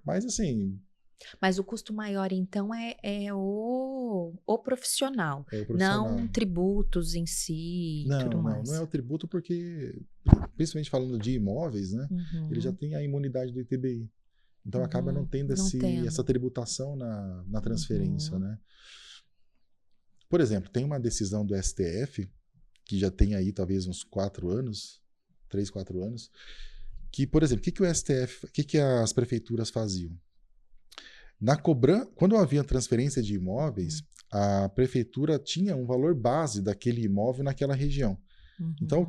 Mas assim... Mas o custo maior, então, é o profissional, não tributos em si e tudo mais. Não é o tributo porque, principalmente falando de imóveis, né? Ele já tem a imunidade do ITBI. Então acaba não tendo essa tributação na transferência, né? Por exemplo, tem uma decisão do STF, que já tem aí talvez uns 4 anos, 3, 4 anos, que, por exemplo, o que as prefeituras faziam? Quando havia transferência de imóveis, a prefeitura tinha um valor base daquele imóvel naquela região. Então,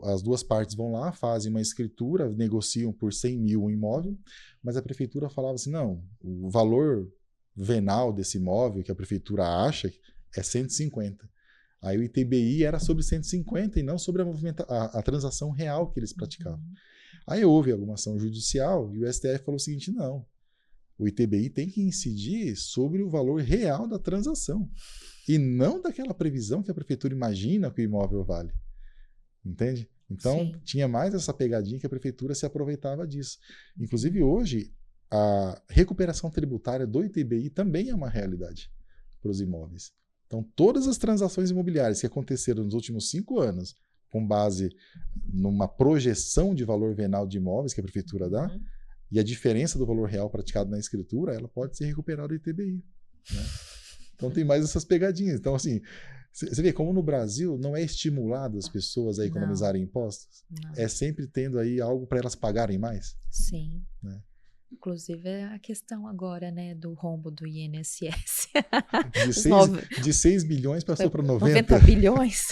as duas partes vão lá, fazem uma escritura, negociam por 100 mil um imóvel, mas a prefeitura falava assim, não, o valor venal desse imóvel que a prefeitura acha é 150. Aí o ITBI era sobre 150 e não sobre a transação real que eles praticavam. Aí houve alguma ação judicial e o STF falou o seguinte, não, o ITBI tem que incidir sobre o valor real da transação e não daquela previsão que a prefeitura imagina que o imóvel vale. Entende? Então, tinha mais essa pegadinha que a prefeitura se aproveitava disso. Inclusive, hoje, a recuperação tributária do ITBI também é uma realidade para os imóveis. Então, todas as transações imobiliárias que aconteceram nos últimos 5 anos, com base numa projeção de valor venal de imóveis que a prefeitura dá, e a diferença do valor real praticado na escritura, ela pode ser recuperada do ITBI. Né? Então, tem mais essas pegadinhas. Então, assim, você vê como no Brasil não é estimulado as pessoas a economizarem impostos? Não. É sempre tendo aí algo para elas pagarem mais? Sim. Né? Inclusive a questão agora, né, do rombo do INSS. De 6 bilhões passou para 90. 90 bilhões?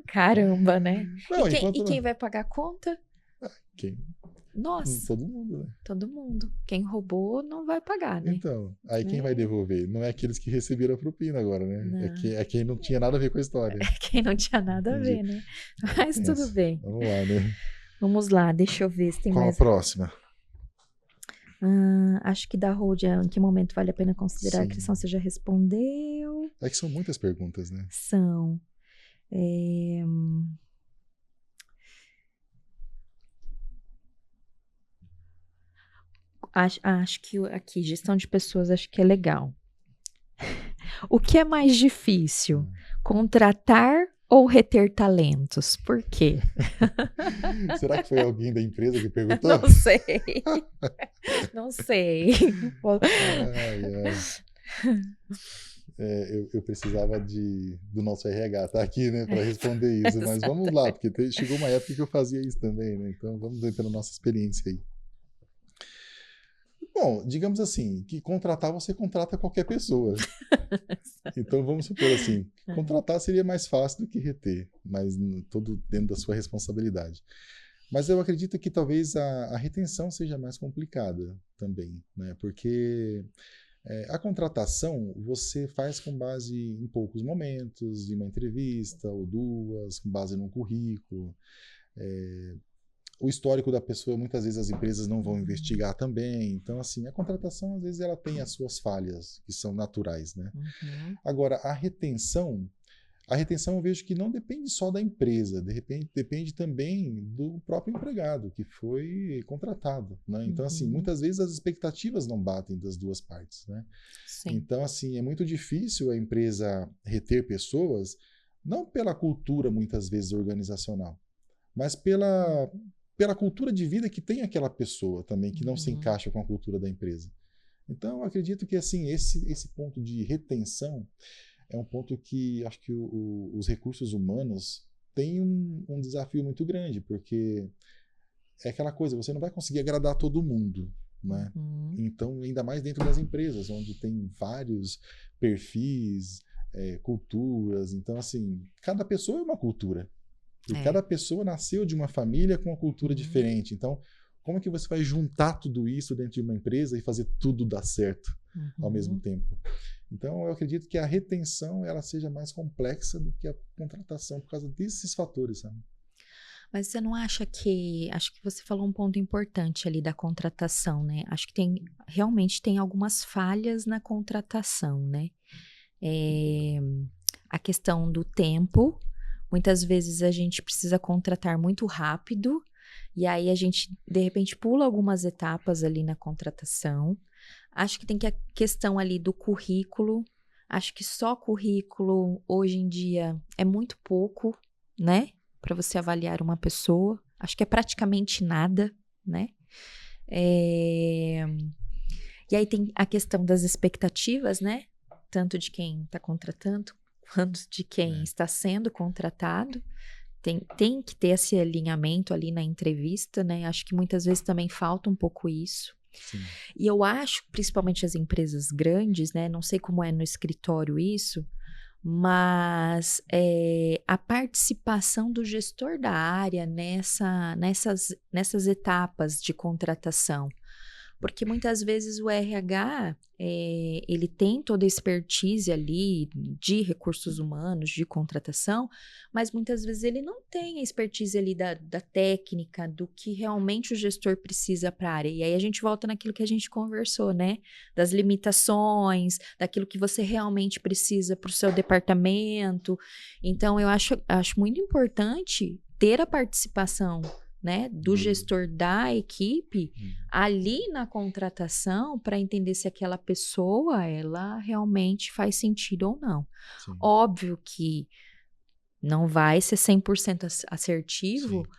Caramba, né? Não, e quem vai pagar a conta? Quem? Nós. Todo mundo, né? Todo mundo. Quem roubou não vai pagar, né? Então, aí quem vai devolver? Não é aqueles que receberam a propina agora, né? Não. É quem não tinha nada a ver com a história. É quem não tinha nada a ver, né? Mas tudo bem. Vamos lá, né? Vamos lá, deixa eu ver se tem Qual mais. Qual a próxima? Acho que da hold, em que momento vale a pena considerar a aquisição? Você já respondeu. É que são muitas perguntas, né? São. Acho que aqui, gestão de pessoas, acho que é legal. O que é mais difícil? Contratar ou reter talentos? Por quê? Será que foi alguém da empresa que perguntou? Não sei. Não sei. Eu precisava do nosso RH estar aqui, né, para responder isso. Mas vamos lá, porque chegou uma época que eu fazia isso também, né? Então vamos ver pela nossa experiência aí. Bom, digamos assim, que contratar você contrata qualquer pessoa. Então vamos supor assim, contratar seria mais fácil do que reter, mas tudo dentro da sua responsabilidade. Mas eu acredito que talvez a retenção seja mais complicada também, né? Porque a contratação você faz com base em poucos momentos, em uma entrevista ou 2, com base num currículo. O histórico da pessoa, muitas vezes as empresas não vão investigar também. Então, assim, a contratação, às vezes, ela tem as suas falhas, que são naturais, né? Agora, a retenção eu vejo que não depende só da empresa, de repente depende também do próprio empregado, que foi contratado, né? Então, assim, muitas vezes as expectativas não batem das duas partes, né? Sim. Então, assim, é muito difícil a empresa reter pessoas, não pela cultura, muitas vezes, organizacional, mas pela cultura de vida que tem aquela pessoa também, que não se encaixa com a cultura da empresa. Então, eu acredito que assim, esse ponto de retenção é um ponto que acho que os recursos humanos têm um desafio muito grande, porque é aquela coisa, você não vai conseguir agradar todo mundo, né? Então, ainda mais dentro das empresas, onde tem vários perfis, culturas. Então, assim, cada pessoa é uma cultura. E cada pessoa nasceu de uma família com uma cultura diferente. Então, como é que você vai juntar tudo isso dentro de uma empresa e fazer tudo dar certo ao mesmo tempo? Então, eu acredito que a retenção ela seja mais complexa do que a contratação por causa desses fatores, sabe? Mas você não acha que... Acho que você falou um ponto importante ali da contratação, né? Acho que realmente tem algumas falhas na contratação, né? A questão do tempo. Muitas vezes a gente precisa contratar muito rápido e aí a gente, de repente, pula algumas etapas ali na contratação. Acho que tem a questão ali do currículo. Acho que só currículo, hoje em dia, é muito pouco, né? Para você avaliar uma pessoa. Acho que é praticamente nada, né? E aí tem a questão das expectativas, né? Tanto de quem está contratando, quanto de quem está sendo contratado. Tem que ter esse alinhamento ali na entrevista, né? Acho que muitas vezes também falta um pouco isso. Sim. E eu acho, principalmente as empresas grandes, né? Não sei como é no escritório isso, mas a participação do gestor da área nessas etapas de contratação. Porque muitas vezes o RH, ele tem toda a expertise ali de recursos humanos, de contratação, mas muitas vezes ele não tem a expertise ali da técnica, do que realmente o gestor precisa para a área. E aí a gente volta naquilo que a gente conversou, né? Das limitações, daquilo que você realmente precisa para o seu departamento. Então, eu acho muito importante ter a participação, né, do gestor da equipe ali na contratação para entender se aquela pessoa ela realmente faz sentido ou não. Sim. Óbvio que não vai ser 100% assertivo, Sim.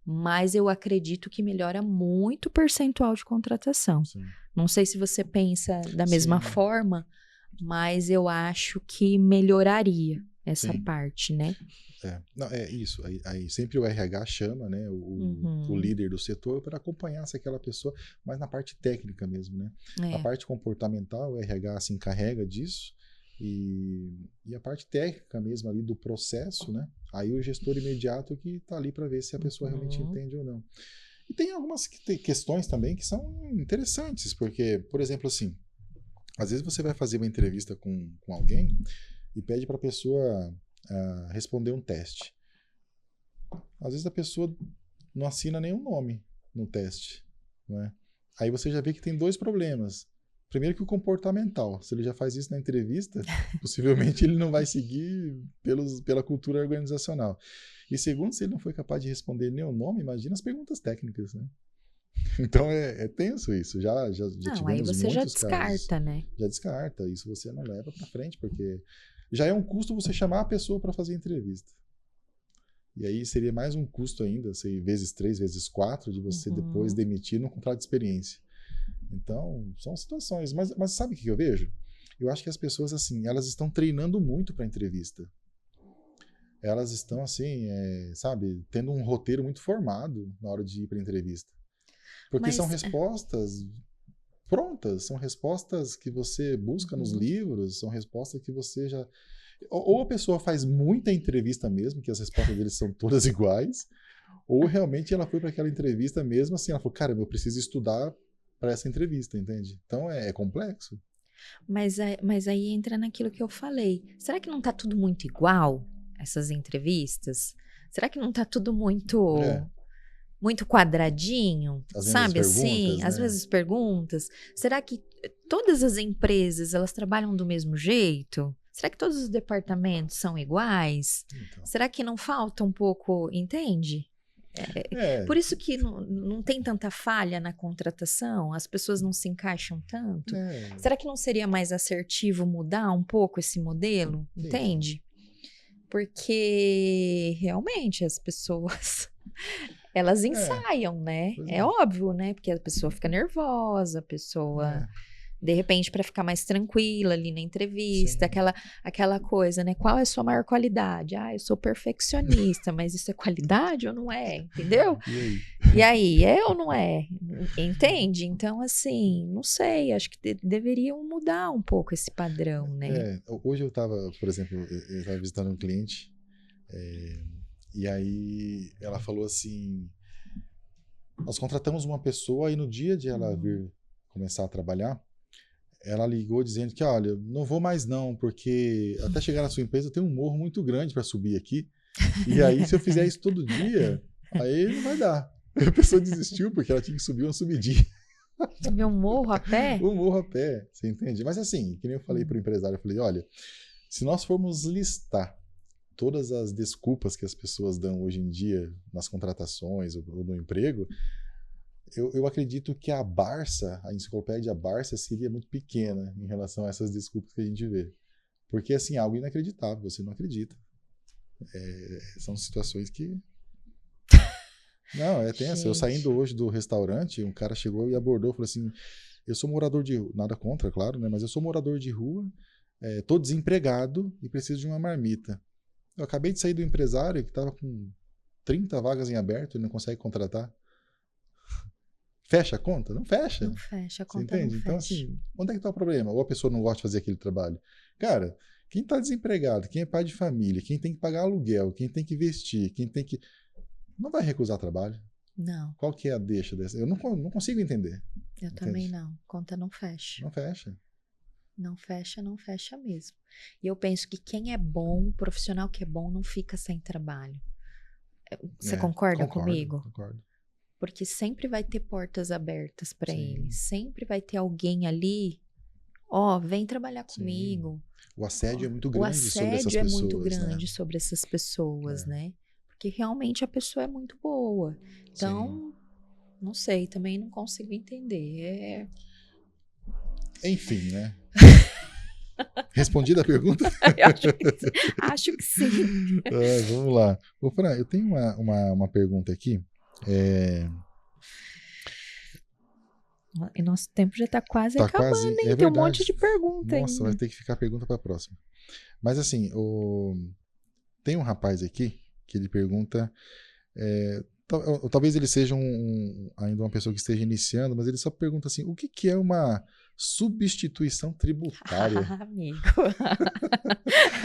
mas eu acredito que melhora muito o percentual de contratação. Sim. Não sei se você pensa da mesma Sim. forma, mas eu acho que melhoraria essa Sim. parte, né? Não, é isso. Aí sempre o RH chama, né, o líder do setor para acompanhar se aquela pessoa, mas na parte técnica mesmo, né? A parte comportamental, o RH se encarrega disso e a parte técnica mesmo ali do processo, né? Aí o gestor imediato que está ali para ver se a pessoa realmente entende ou não. E tem algumas questões também que são interessantes, porque, por exemplo, assim, às vezes você vai fazer uma entrevista com alguém e pede para a pessoa responder um teste. Às vezes a pessoa não assina nenhum nome no teste, né? Aí você já vê que tem dois problemas. Primeiro que o comportamental, se ele já faz isso na entrevista, possivelmente ele não vai seguir pela cultura organizacional. E segundo, se ele não foi capaz de responder nenhum nome, imagina as perguntas técnicas, né? Então é tenso isso. Já Não, tivemos aí você já muitos descarta, casos. né? Já descarta. Isso você não leva para frente, porque já é um custo você chamar a pessoa para fazer a entrevista. E aí seria mais um custo ainda, sei, vezes 3, vezes 4, de você depois demitir no contrato de experiência. Então, são situações. Mas sabe o que eu vejo? Eu acho que as pessoas, assim, elas estão treinando muito para a entrevista. Elas estão, assim, sabe, tendo um roteiro muito formado na hora de ir para a entrevista. Porque são respostas prontas, são respostas que você busca nos livros, são respostas que você já... Ou a pessoa faz muita entrevista mesmo, que as respostas deles são todas iguais, ou realmente ela foi para aquela entrevista mesmo assim, ela falou, cara, eu preciso estudar para essa entrevista, entende? Então é complexo. Mas aí entra naquilo que eu falei. Será que não tá tudo muito igual, essas entrevistas? Será que não tá tudo muito quadradinho, As mesmas sabe assim? perguntas, Às né? vezes perguntas. Será que todas as empresas, elas trabalham do mesmo jeito? Será que todos os departamentos são iguais? Então. Será que não falta um pouco, entende? Por isso que não tem tanta falha na contratação, as pessoas não se encaixam tanto. Será que não seria mais assertivo mudar um pouco esse modelo? Entende? Porque realmente as pessoas elas ensaiam, né? É óbvio, né? Porque a pessoa fica nervosa, a pessoa de repente para ficar mais tranquila ali na entrevista, aquela coisa, né? Qual é a sua maior qualidade? Eu sou perfeccionista, mas isso é qualidade ou não é? Entendeu? E aí, é ou não é? Entende? Então, assim, não sei, acho que deveriam mudar um pouco esse padrão, né? Hoje eu estava, por exemplo, eu estava visitando um cliente, e aí ela falou assim, nós contratamos uma pessoa e no dia de ela vir começar a trabalhar, ela ligou dizendo que, olha, não vou mais não, porque até chegar na sua empresa tem um morro muito grande para subir aqui. E aí, se eu fizer isso todo dia, aí não vai dar. A pessoa desistiu porque ela tinha que subir uma subidinha. Subir um morro a pé? Um morro a pé, você entende? Mas assim, que nem eu falei para o empresário, eu falei, olha, se nós formos listar todas as desculpas que as pessoas dão hoje em dia nas contratações ou no emprego, eu acredito que a enciclopédia Barça seria muito pequena em relação a essas desculpas que a gente vê. Porque, assim, é algo inacreditável, você não acredita. São situações que... Não, é tenso. Eu Gente. saindo hoje do restaurante, um cara chegou e abordou, falou assim, eu sou morador de rua, nada contra, claro, né? Mas eu sou morador de rua, tô desempregado e preciso de uma marmita. Eu acabei de sair do empresário que estava com 30 vagas em aberto e não consegue contratar. Fecha a conta? Não fecha. Não fecha, a Você conta não entende? Então, fecha. assim, onde é que está o problema? Ou a pessoa não gosta de fazer aquele trabalho? Cara, quem está desempregado, quem é pai de família, quem tem que pagar aluguel, quem tem que vestir, quem tem que... Não vai recusar trabalho. Não, Qual que é a deixa dessa? Eu não consigo entender. eu Entende? também não. Conta não fecha. Não fecha. Não fecha, não fecha mesmo. E eu penso que quem é bom, profissional que é bom, não fica sem trabalho. Você concorda comigo? Concordo. Porque sempre vai ter portas abertas para Sim. ele. Sempre vai ter alguém ali. Ó, vem trabalhar Sim. comigo. O assédio é muito O grande sobre essas assédio é pessoas, muito grande né? sobre essas pessoas, É. né? Porque realmente a pessoa é muito boa. Então, não sei, também não consigo entender. Enfim, né? Respondida a pergunta? Acho que sim. Vamos lá. Ô, Fran, eu tenho uma pergunta aqui. E nosso tempo já tá quase Tá acabando, quase. hein? É Tem um verdade. monte de pergunta Nossa, vai ainda. ter que ficar a pergunta para a próxima. Mas assim, tem um rapaz aqui que ele pergunta. Talvez ele seja ainda uma pessoa que esteja iniciando, mas ele só pergunta assim: o que é uma substituição tributária? Amigo.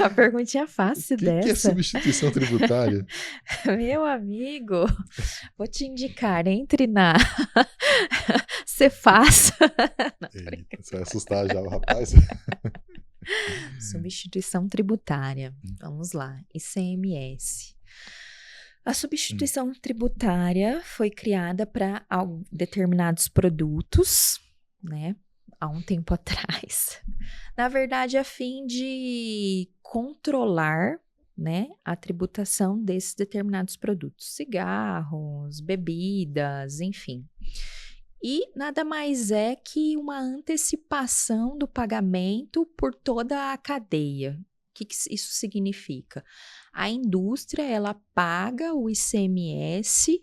A perguntinha fácil O que é dessa. substituição tributária? Meu amigo, vou te indicar, entre na Cefaz. Eita, você vai assustar já o rapaz. Substituição tributária. Vamos lá. ICMS. A substituição tributária foi criada para determinados produtos, né? Há um tempo atrás. Na verdade, a fim de controlar, né, a tributação desses determinados produtos. Cigarros, bebidas, enfim. E nada mais é que uma antecipação do pagamento por toda a cadeia. O que isso significa? A indústria, ela paga o ICMS,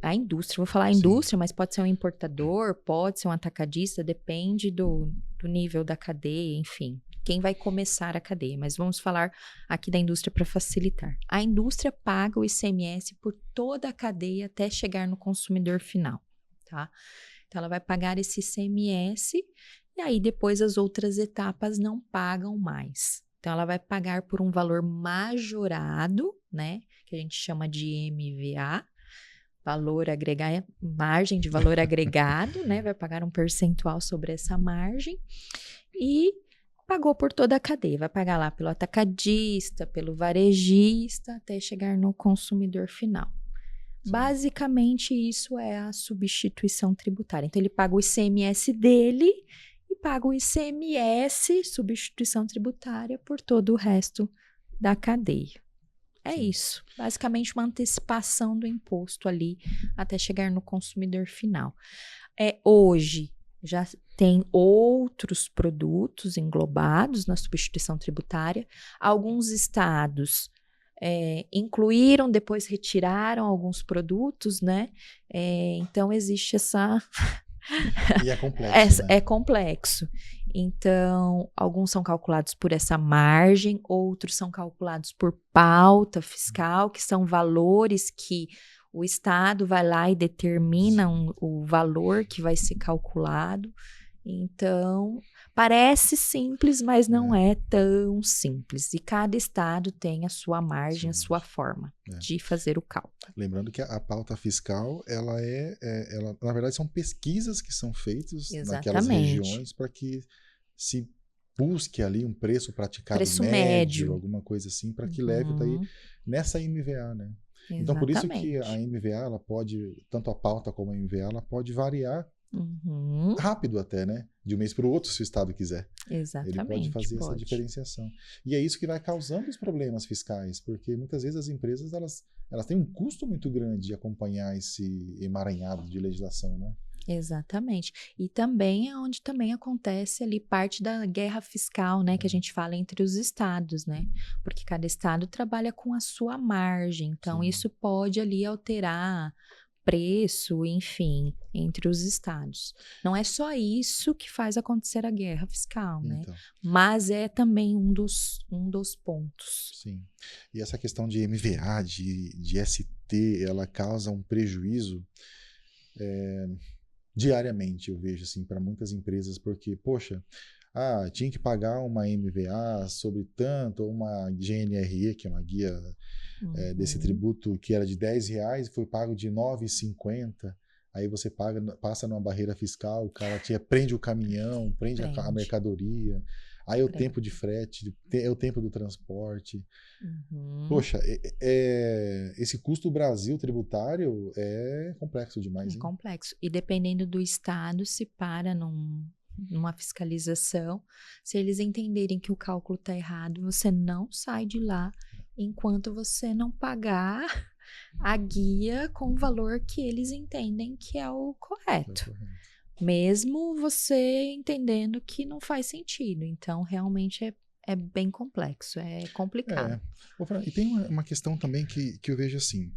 a indústria, vou falar indústria, mas pode ser um importador, pode ser um atacadista, depende do nível da cadeia, enfim, quem vai começar a cadeia. Mas vamos falar aqui da indústria para facilitar. A indústria paga o ICMS por toda a cadeia até chegar no consumidor final, tá? Então, ela vai pagar esse ICMS e aí depois as outras etapas não pagam mais. Então, ela vai pagar por um valor majorado, né? Que a gente chama de MVA, valor agregado, margem de valor agregado, né? Vai pagar um percentual sobre essa margem e pagou por toda a cadeia. Vai pagar lá pelo atacadista, pelo varejista, até chegar no consumidor final. Sim. Basicamente, isso é a substituição tributária. Então, ele paga o ICMS dele e paga o ICMS, substituição tributária, por todo o resto da cadeia. É Sim. isso. Basicamente, uma antecipação do imposto ali até chegar no consumidor final. Hoje, já tem outros produtos englobados na substituição tributária. Alguns estados incluíram, depois retiraram alguns produtos, né? Então, existe essa... E é complexo, né? É complexo. Então, alguns são calculados por essa margem, outros são calculados por pauta fiscal, que são valores que o Estado vai lá e determina o valor que vai ser calculado. Então, parece simples, mas não é tão simples. E cada estado tem a sua margem, Sim. a sua forma de fazer o cálculo. Lembrando que a pauta fiscal, ela na verdade, são pesquisas que são feitas naquelas regiões para que se busque ali um preço praticado médio, alguma coisa assim, para que leve daí nessa MVA, né? Exatamente. Então, por isso que a MVA, ela pode, tanto a pauta como a MVA, ela pode variar rápido até, né? De um mês para o outro, se o Estado quiser. Exatamente. Ele pode fazer essa diferenciação. E é isso que vai causando os problemas fiscais, porque muitas vezes as empresas, elas têm um custo muito grande de acompanhar esse emaranhado de legislação, né? Exatamente. E também é onde também acontece ali parte da guerra fiscal, né, que a gente fala entre os estados, né? Porque cada estado trabalha com a sua margem, então Sim. isso pode ali alterar preço, enfim, entre os estados. Não é só isso que faz acontecer a guerra fiscal, né? Então, Mas é também um dos pontos. sim. E essa questão de MVA, de ST, ela causa um prejuízo diariamente, eu vejo, assim, para muitas empresas, porque, poxa, tinha que pagar uma MVA sobre tanto, ou uma GNRE, que é uma guia desse Uhum. tributo que era de R$ 10, foi pago de R$ 9,50. Aí você passa numa barreira fiscal, o cara prende o caminhão, prende a Prende, mercadoria, aí é o tempo de prende. frete, é o tempo do transporte. Uhum. Poxa, esse custo Brasil tributário é complexo demais, É hein? complexo. E dependendo do estado, se para numa fiscalização, se eles entenderem que o cálculo está errado, você não sai de lá enquanto você não pagar a guia com o valor que eles entendem que é o É correto. correto. Mesmo você entendendo que não faz sentido. Então, realmente é bem complexo, é complicado. É. E tem uma questão também que eu vejo assim.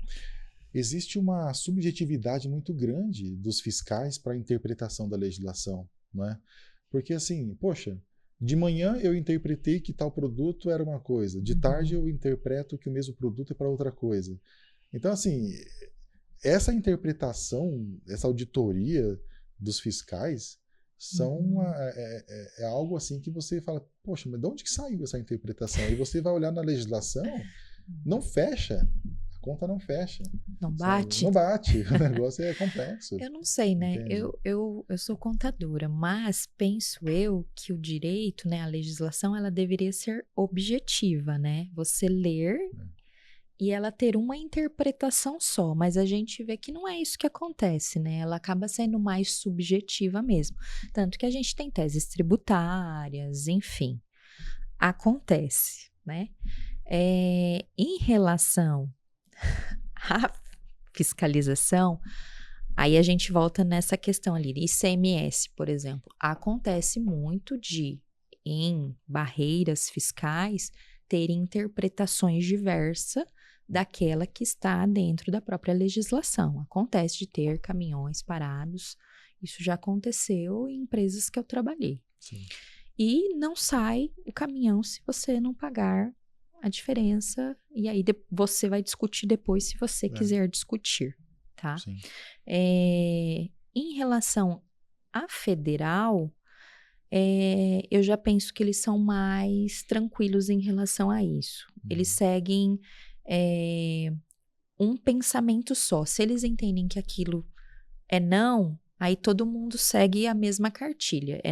Existe uma subjetividade muito grande dos fiscais para a interpretação da legislação, não é? Porque assim, poxa, de manhã eu interpretei que tal produto era uma coisa, de tarde Uhum, eu interpreto que o mesmo produto é para outra coisa. Então, assim, essa interpretação, essa auditoria dos fiscais uhum. é algo assim que você fala, poxa, mas de onde que saiu essa interpretação? E você vai olhar na legislação, não fecha, a conta não fecha, Não sabe? bate? Não bate, o negócio é complexo, Eu não sei, né? entende? Eu sou contadora, mas penso eu que o direito, né, a legislação, ela deveria ser objetiva, né? Você ler e ela ter uma interpretação só, mas a gente vê que não é isso que acontece, né? Ela acaba sendo mais subjetiva mesmo. Tanto que a gente tem teses tributárias, enfim, acontece, né? Em relação à fiscalização, aí a gente volta nessa questão ali, ICMS, por exemplo. Acontece muito em barreiras fiscais, terem interpretações diversas daquela que está dentro da própria legislação. Acontece de ter caminhões parados, isso já aconteceu em empresas que eu trabalhei. Sim, E não sai o caminhão se você não pagar a diferença, e aí você vai discutir depois se você é, quiser discutir, tá? sim. Em relação à federal, eu já penso que eles são mais tranquilos em relação a isso. Eles Uhum. seguem um pensamento só. Se eles entendem que aquilo é não, aí todo mundo segue a mesma cartilha. Sim,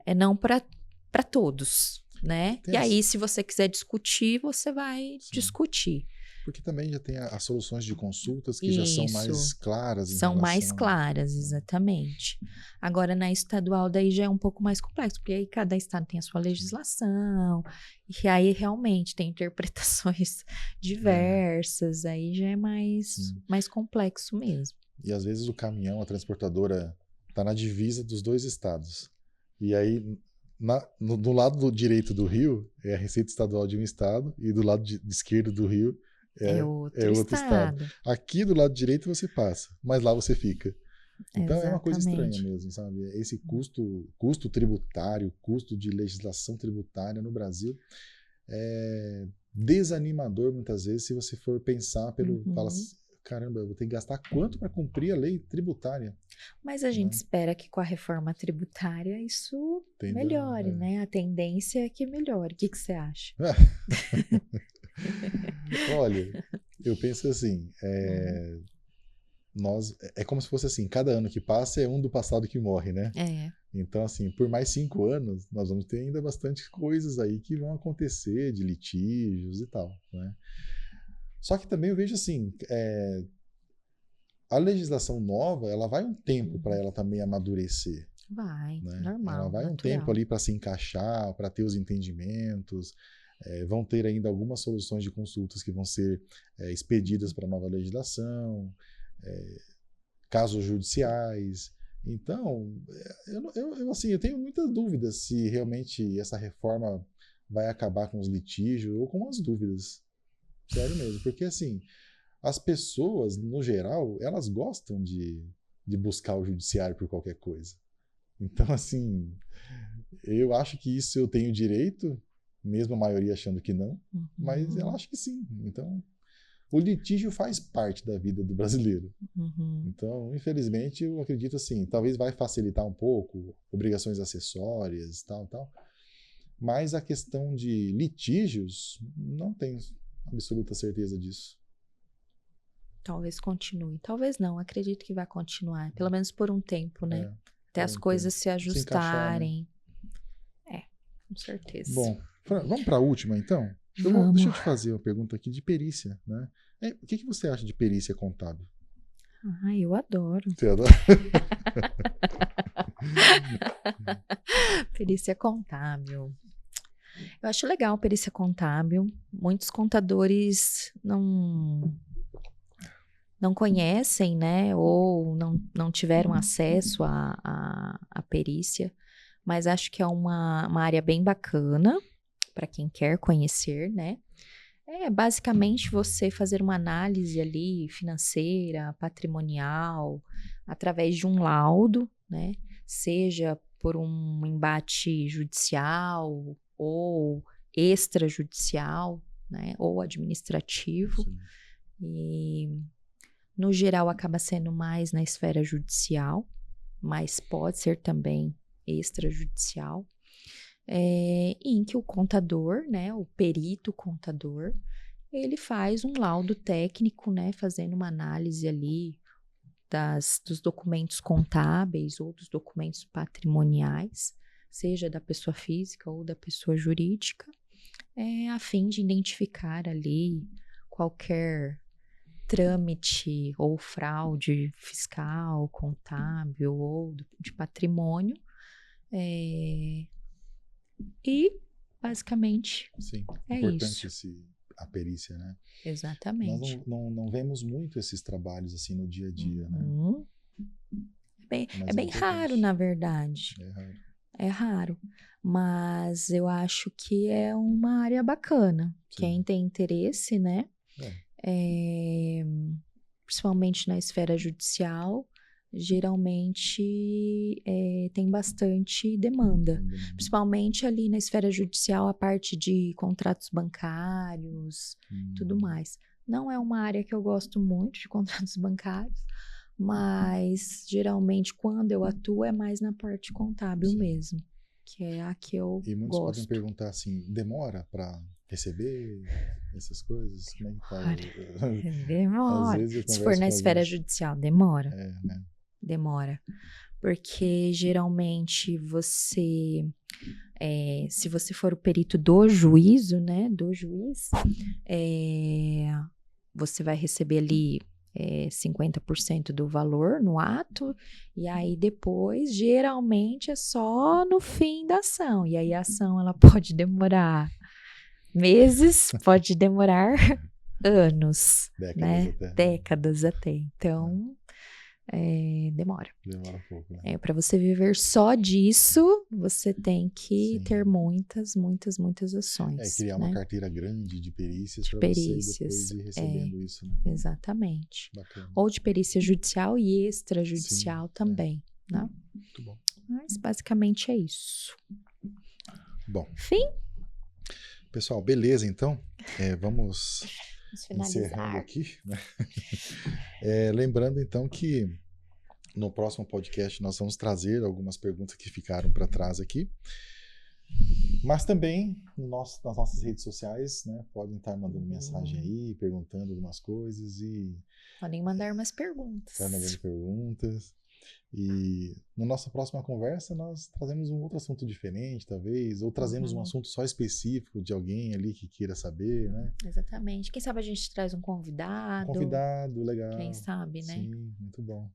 É não para todos, né? tem E aí, se você quiser discutir, você vai sim. discutir. Porque também já tem as soluções de consultas que já são mais Isso. claras em São mais relação. claras, exatamente. Agora, na estadual, daí já é um pouco mais complexo, porque aí cada estado tem a sua Sim. legislação, e aí realmente tem interpretações É, diversas, aí já é mais, sim. mais complexo mesmo. E às vezes o caminhão, a transportadora, está na divisa dos dois estados. E aí, do lado direito do rio, é a Receita Estadual de um estado, e do lado de esquerdo do rio É é outro outro estado. estado, Aqui do lado direito você passa, mas lá você fica. Então é uma coisa estranha exatamente. mesmo, sabe? Esse custo tributário, custo de legislação tributária no Brasil é desanimador muitas vezes se você for pensar fala Uhum. assim, caramba, eu vou ter que gastar quanto para cumprir a lei tributária, Mas a gente né? espera que com a reforma tributária isso Tenda, melhore, né? A tendência é que melhore. O que que você acha? olha, eu penso assim, Hum, é como se fosse assim, cada ano que passa é um do passado que morre, né? É, Então, assim, por mais 5 anos, nós vamos ter ainda bastante coisas aí que vão acontecer, de litígios e tal, né? Só que também eu vejo assim, a legislação nova, ela vai um tempo para uhum. ela também amadurecer, Vai, né? Ela normal, vai um tempo natural. ali para se encaixar, para ter os entendimentos, vão ter ainda algumas soluções de consultas que vão ser expedidas para a nova legislação. casos judiciais. Então, eu tenho muitas dúvidas se realmente essa reforma vai acabar com os litígios ou com as dúvidas. Sério mesmo, porque assim, as pessoas, no geral, elas gostam de buscar o judiciário por qualquer coisa. Então, assim, eu acho que isso eu tenho direito, mesmo a maioria achando que não, mas eu acho que sim. Então, o litígio faz parte da vida do brasileiro. Então, infelizmente, eu acredito assim, talvez vai facilitar um pouco, obrigações acessórias, tal. Mas a questão de litígios, não tenho absoluta certeza disso. Talvez continue. Talvez não, acredito que vai continuar. Pelo menos por um tempo, né? Até as coisas se ajustarem. Se encaixar, né? Com certeza. Bom, vamos para a última, então? Deixa eu te fazer uma pergunta aqui de perícia, né? O que você acha de perícia contábil? Eu adoro. Você adora? Perícia contábil. Eu acho legal perícia contábil. Muitos contadores não conhecem, né? Ou não tiveram acesso à perícia. Mas acho que é uma área bem bacana para quem quer conhecer, né? É basicamente você fazer uma análise ali financeira, patrimonial, através de um laudo, né? Seja por um embate judicial ou extrajudicial, né? Ou administrativo. Sim. E, no geral, acaba sendo mais na esfera judicial, mas pode ser também extrajudicial. Em que o contador, né, o perito contador, ele faz um laudo técnico, né, fazendo uma análise ali dos documentos contábeis ou dos documentos patrimoniais, seja da pessoa física ou da pessoa jurídica, a fim de identificar ali qualquer trâmite ou fraude fiscal, contábil ou de patrimônio. E, basicamente, Sim, é importante isso. a perícia, né? Exatamente. Nós não vemos muito esses trabalhos assim no dia a dia, né? É bem raro, na verdade. É raro. É raro. Mas eu acho que é uma área bacana. Sim. Quem tem interesse, né? Principalmente na esfera judicial, geralmente tem bastante demanda. Principalmente ali na esfera judicial, a parte de contratos bancários, tudo mais. Não é uma área que eu gosto muito de contratos bancários, mas geralmente quando eu atuo é mais na parte contábil mesmo, que é a que eu E muitos gosto. podem perguntar assim, demora para receber essas coisas? Como é que tá? Demora. Às vezes Se for na esfera judicial, demora. Né? Demora. Porque geralmente você, se você for o perito do juízo, né, do juiz, você vai receber ali 50% do valor no ato, e aí depois, geralmente, é só no fim da ação. E aí a ação, ela pode demorar meses, pode demorar anos, décadas até. Então, demora. Demora um pouco, né? Para você viver só disso, você tem que ter muitas ações. Criar uma carteira grande de perícias para você depois ir recebendo isso, né? Exatamente. Bacana. Ou de perícia judicial e extrajudicial também, né? Muito bom. Mas basicamente é isso. Bom. Fim? Pessoal, beleza então? Vamos finalizar. Encerrando aqui, né? Lembrando então que no próximo podcast nós vamos trazer algumas perguntas que ficaram para trás aqui, mas também nas nossas redes sociais, né? Podem estar mandando mensagem aí, perguntando algumas coisas e podem mandar umas perguntas. E na nossa próxima conversa nós trazemos um outro assunto diferente, talvez, ou trazemos um assunto só específico de alguém ali que queira saber, né? Exatamente. Quem sabe a gente traz um convidado. Legal. Quem sabe, né? Sim, muito bom.